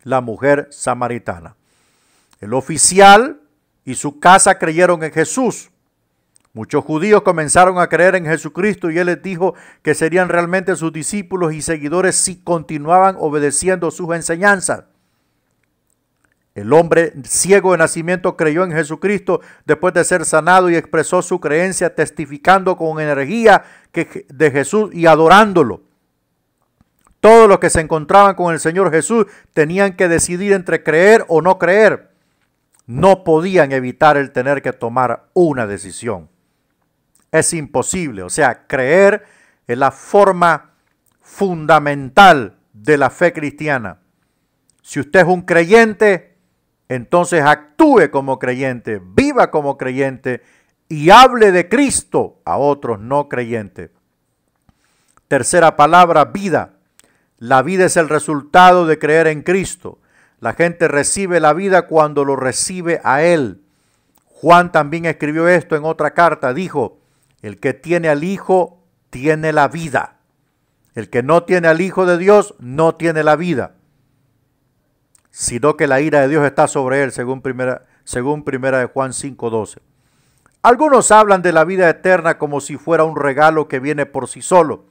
la mujer samaritana. El oficial y su casa creyeron en Jesús. Muchos judíos comenzaron a creer en Jesucristo y Él les dijo que serían realmente sus discípulos y seguidores si continuaban obedeciendo sus enseñanzas. El hombre ciego de nacimiento creyó en Jesucristo después de ser sanado y expresó su creencia testificando con energía de Jesús y adorándolo. Todos los que se encontraban con el Señor Jesús tenían que decidir entre creer o no creer. No podían evitar el tener que tomar una decisión. Es imposible. O sea, creer es la forma fundamental de la fe cristiana. Si usted es un creyente, entonces actúe como creyente, viva como creyente y hable de Cristo a otros no creyentes. Tercera palabra, vida. La vida es el resultado de creer en Cristo. La gente recibe la vida cuando lo recibe a Él. Juan también escribió esto en otra carta. Dijo, el que tiene al Hijo tiene la vida. El que no tiene al Hijo de Dios no tiene la vida, sino que la ira de Dios está sobre él, según primera de Juan 5:12. Algunos hablan de la vida eterna como si fuera un regalo que viene por sí solo.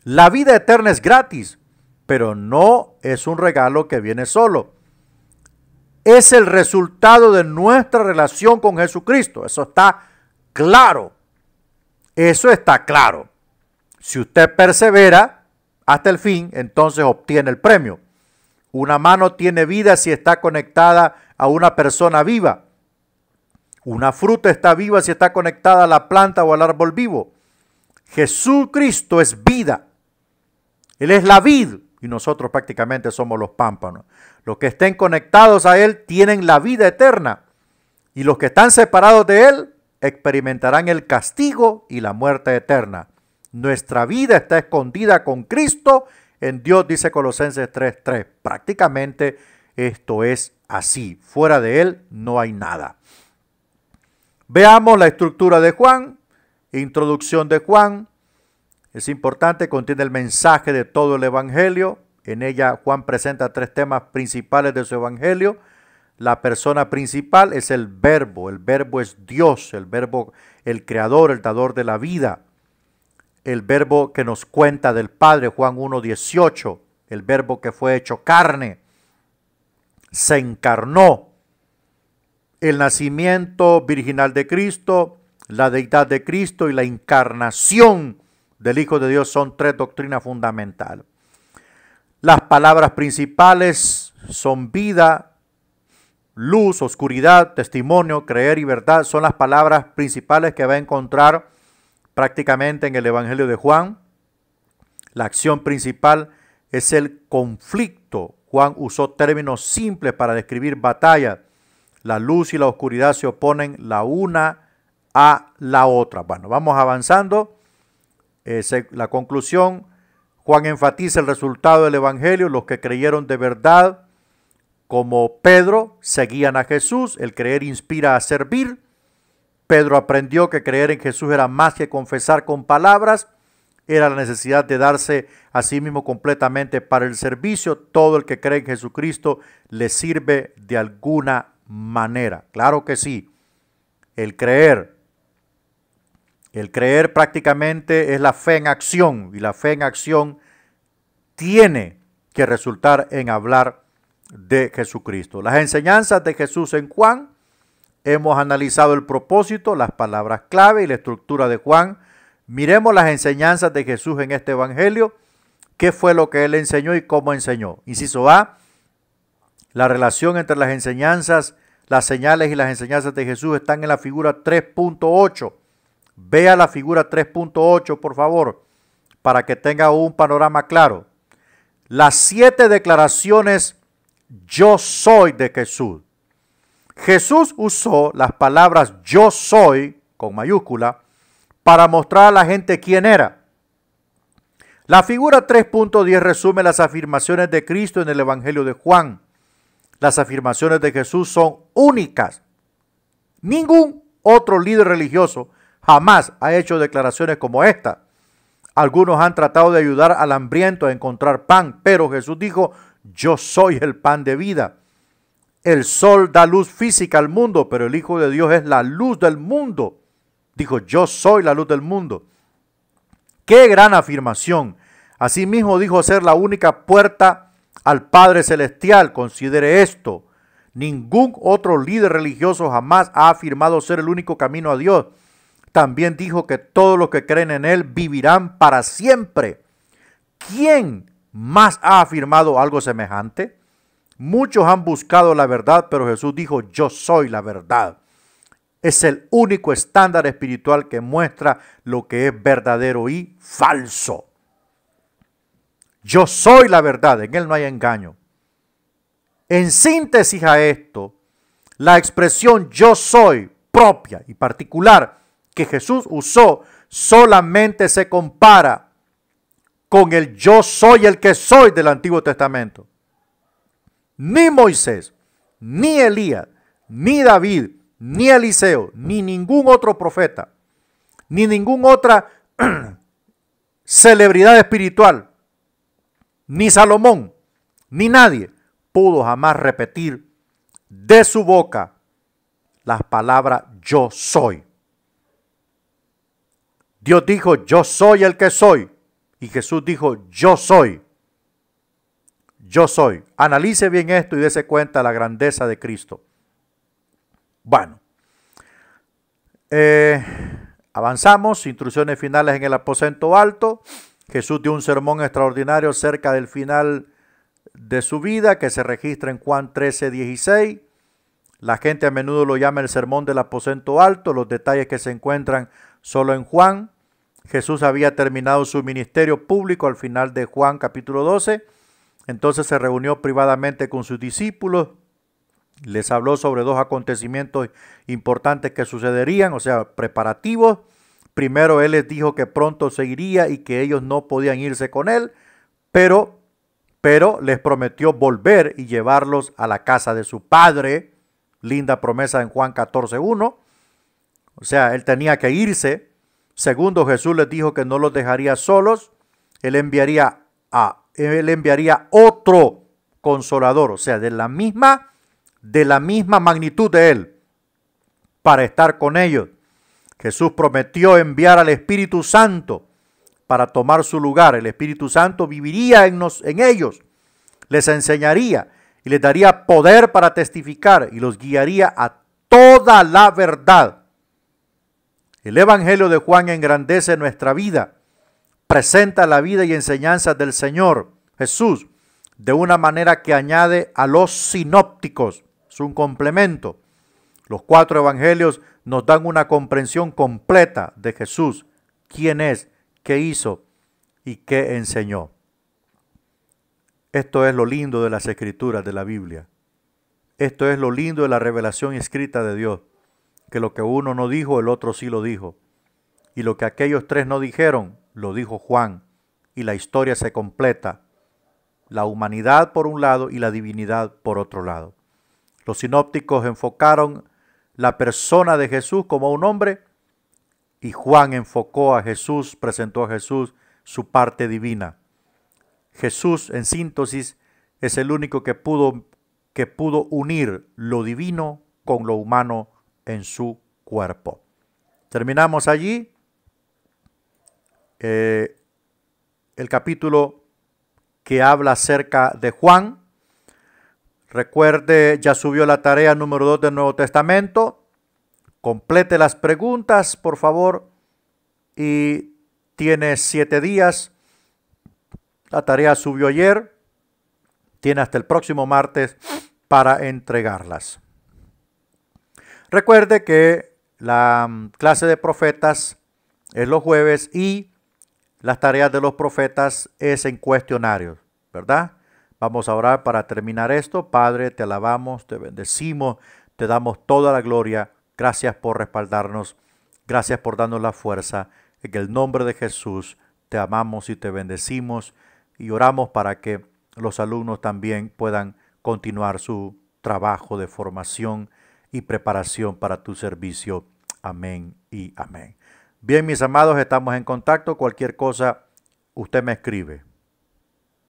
La vida eterna es gratis, pero no es un regalo que viene solo. Es el resultado de nuestra relación con Jesucristo. Eso está claro. Eso está claro. Si usted persevera, hasta el fin, entonces obtiene el premio. Una mano tiene vida si está conectada a una persona viva. Una fruta está viva si está conectada a la planta o al árbol vivo. Jesucristo es vida. Él es la vid y nosotros prácticamente somos los pámpanos. Los que estén conectados a Él tienen la vida eterna y los que están separados de Él experimentarán el castigo y la muerte eterna. Nuestra vida está escondida con Cristo en Dios, dice Colosenses 3:3. Prácticamente esto es así. Fuera de Él no hay nada. Veamos la estructura de Juan. Introducción de Juan. Es importante, contiene el mensaje de todo el Evangelio. En ella Juan presenta 3 temas principales de su Evangelio. La persona principal es el verbo es Dios, el verbo, el creador, el dador de la vida. El verbo que nos cuenta del Padre, Juan 1:18, el verbo que fue hecho carne, se encarnó. El nacimiento virginal de Cristo, la deidad de Cristo y la encarnación del Hijo de Dios son 3 doctrinas fundamentales. Las palabras principales son vida, luz, oscuridad, testimonio, creer y verdad. Son las palabras principales que va a encontrar prácticamente en el Evangelio de Juan. La acción principal es el conflicto. Juan usó términos simples para describir batalla. La luz y la oscuridad se oponen la una a la otra. Bueno, vamos avanzando. La conclusión, Juan enfatiza el resultado del Evangelio. Los que creyeron de verdad, como Pedro, seguían a Jesús. El creer inspira a servir. Pedro aprendió que creer en Jesús era más que confesar con palabras. Era la necesidad de darse a sí mismo completamente para el servicio. Todo el que cree en Jesucristo le sirve de alguna manera. Claro que sí. El creer prácticamente es la fe en acción, y la fe en acción tiene que resultar en hablar de Jesucristo. Las enseñanzas de Jesús en Juan, hemos analizado el propósito, las palabras clave y la estructura de Juan. Miremos las enseñanzas de Jesús en este evangelio. ¿Qué fue lo que él enseñó y cómo enseñó? Inciso A, la relación entre las enseñanzas, las señales y las enseñanzas de Jesús están en la figura 3.8. Vea la figura 3.8, por favor, para que tenga un panorama claro. Las 7 declaraciones yo soy de Jesús. Jesús usó las palabras yo soy, con mayúscula, para mostrar a la gente quién era. La figura 3.10 resume las afirmaciones de Cristo en el Evangelio de Juan. Las afirmaciones de Jesús son únicas. Ningún otro líder religioso jamás ha hecho declaraciones como esta. Algunos han tratado de ayudar al hambriento a encontrar pan, pero Jesús dijo, yo soy el pan de vida. El sol da luz física al mundo, pero el Hijo de Dios es la luz del mundo. Dijo, yo soy la luz del mundo. ¡Qué gran afirmación! Asimismo dijo ser la única puerta al Padre Celestial. Considere esto. Ningún otro líder religioso jamás ha afirmado ser el único camino a Dios. También dijo que todos los que creen en Él vivirán para siempre. ¿Quién más ha afirmado algo semejante? Muchos han buscado la verdad, pero Jesús dijo, yo soy la verdad. Es el único estándar espiritual que muestra lo que es verdadero y falso. Yo soy la verdad, en Él no hay engaño. En síntesis a esto, la expresión yo soy propia y particular que Jesús usó solamente se compara con el yo soy el que soy del Antiguo Testamento. Ni Moisés, ni Elías, ni David, ni Eliseo, ni ningún otro profeta, ni ninguna otra celebridad espiritual, ni Salomón, ni nadie pudo jamás repetir de su boca las palabras yo soy. Dios dijo, yo soy el que soy. Y Jesús dijo, yo soy. Yo soy. Analice bien esto y dése cuenta de la grandeza de Cristo. Bueno. Avanzamos. Instrucciones finales en el aposento alto. Jesús dio un sermón extraordinario cerca del final de su vida que se registra en Juan 13:16. La gente a menudo lo llama el sermón del aposento alto, los detalles que se encuentran solo en Juan. Jesús había terminado su ministerio público al final de Juan capítulo 12. Entonces se reunió privadamente con sus discípulos, les habló sobre dos acontecimientos importantes que sucederían, o sea, preparativos. Primero, él les dijo que pronto se iría y que ellos no podían irse con él, pero les prometió volver y llevarlos a la casa de su padre. Linda promesa en Juan 14:1. O sea, él tenía que irse. Segundo, Jesús les dijo que no los dejaría solos. Él enviaría otro consolador, o sea, de la misma magnitud de él, para estar con ellos. Jesús prometió enviar al Espíritu Santo para tomar su lugar. El Espíritu Santo viviría en ellos, les enseñaría y les daría poder para testificar y los guiaría a toda la verdad. El Evangelio de Juan engrandece nuestra vida, presenta la vida y enseñanzas del Señor Jesús de una manera que añade a los sinópticos. Es un complemento. Los 4 evangelios nos dan una comprensión completa de Jesús, quién es, qué hizo y qué enseñó. Esto es lo lindo de las escrituras de la Biblia. Esto es lo lindo de la revelación escrita de Dios, que lo que uno no dijo, el otro sí lo dijo. Y lo que aquellos 3 no dijeron, lo dijo Juan. Y la historia se completa. La humanidad por un lado y la divinidad por otro lado. Los sinópticos enfocaron la persona de Jesús como un hombre y Juan enfocó a Jesús, presentó a Jesús su parte divina. Jesús, en síntesis, es el único que pudo unir lo divino con lo humano en su cuerpo. Terminamos allí el capítulo que habla acerca de Juan. Recuerde, ya subió la tarea número 2 del Nuevo Testamento. Complete las preguntas, por favor, y tiene 7 días. La tarea subió ayer. Tiene hasta el próximo martes para entregarlas. Recuerde que la clase de profetas es los jueves y las tareas de los profetas es en cuestionarios, ¿verdad? Vamos a orar para terminar esto. Padre, te alabamos, te bendecimos, te damos toda la gloria. Gracias por respaldarnos. Gracias por darnos la fuerza. En el nombre de Jesús te amamos y te bendecimos y oramos para que los alumnos también puedan continuar su trabajo de formación y preparación para tu servicio. Amén y amén. Bien, mis amados, estamos en contacto. Cualquier cosa, usted me escribe.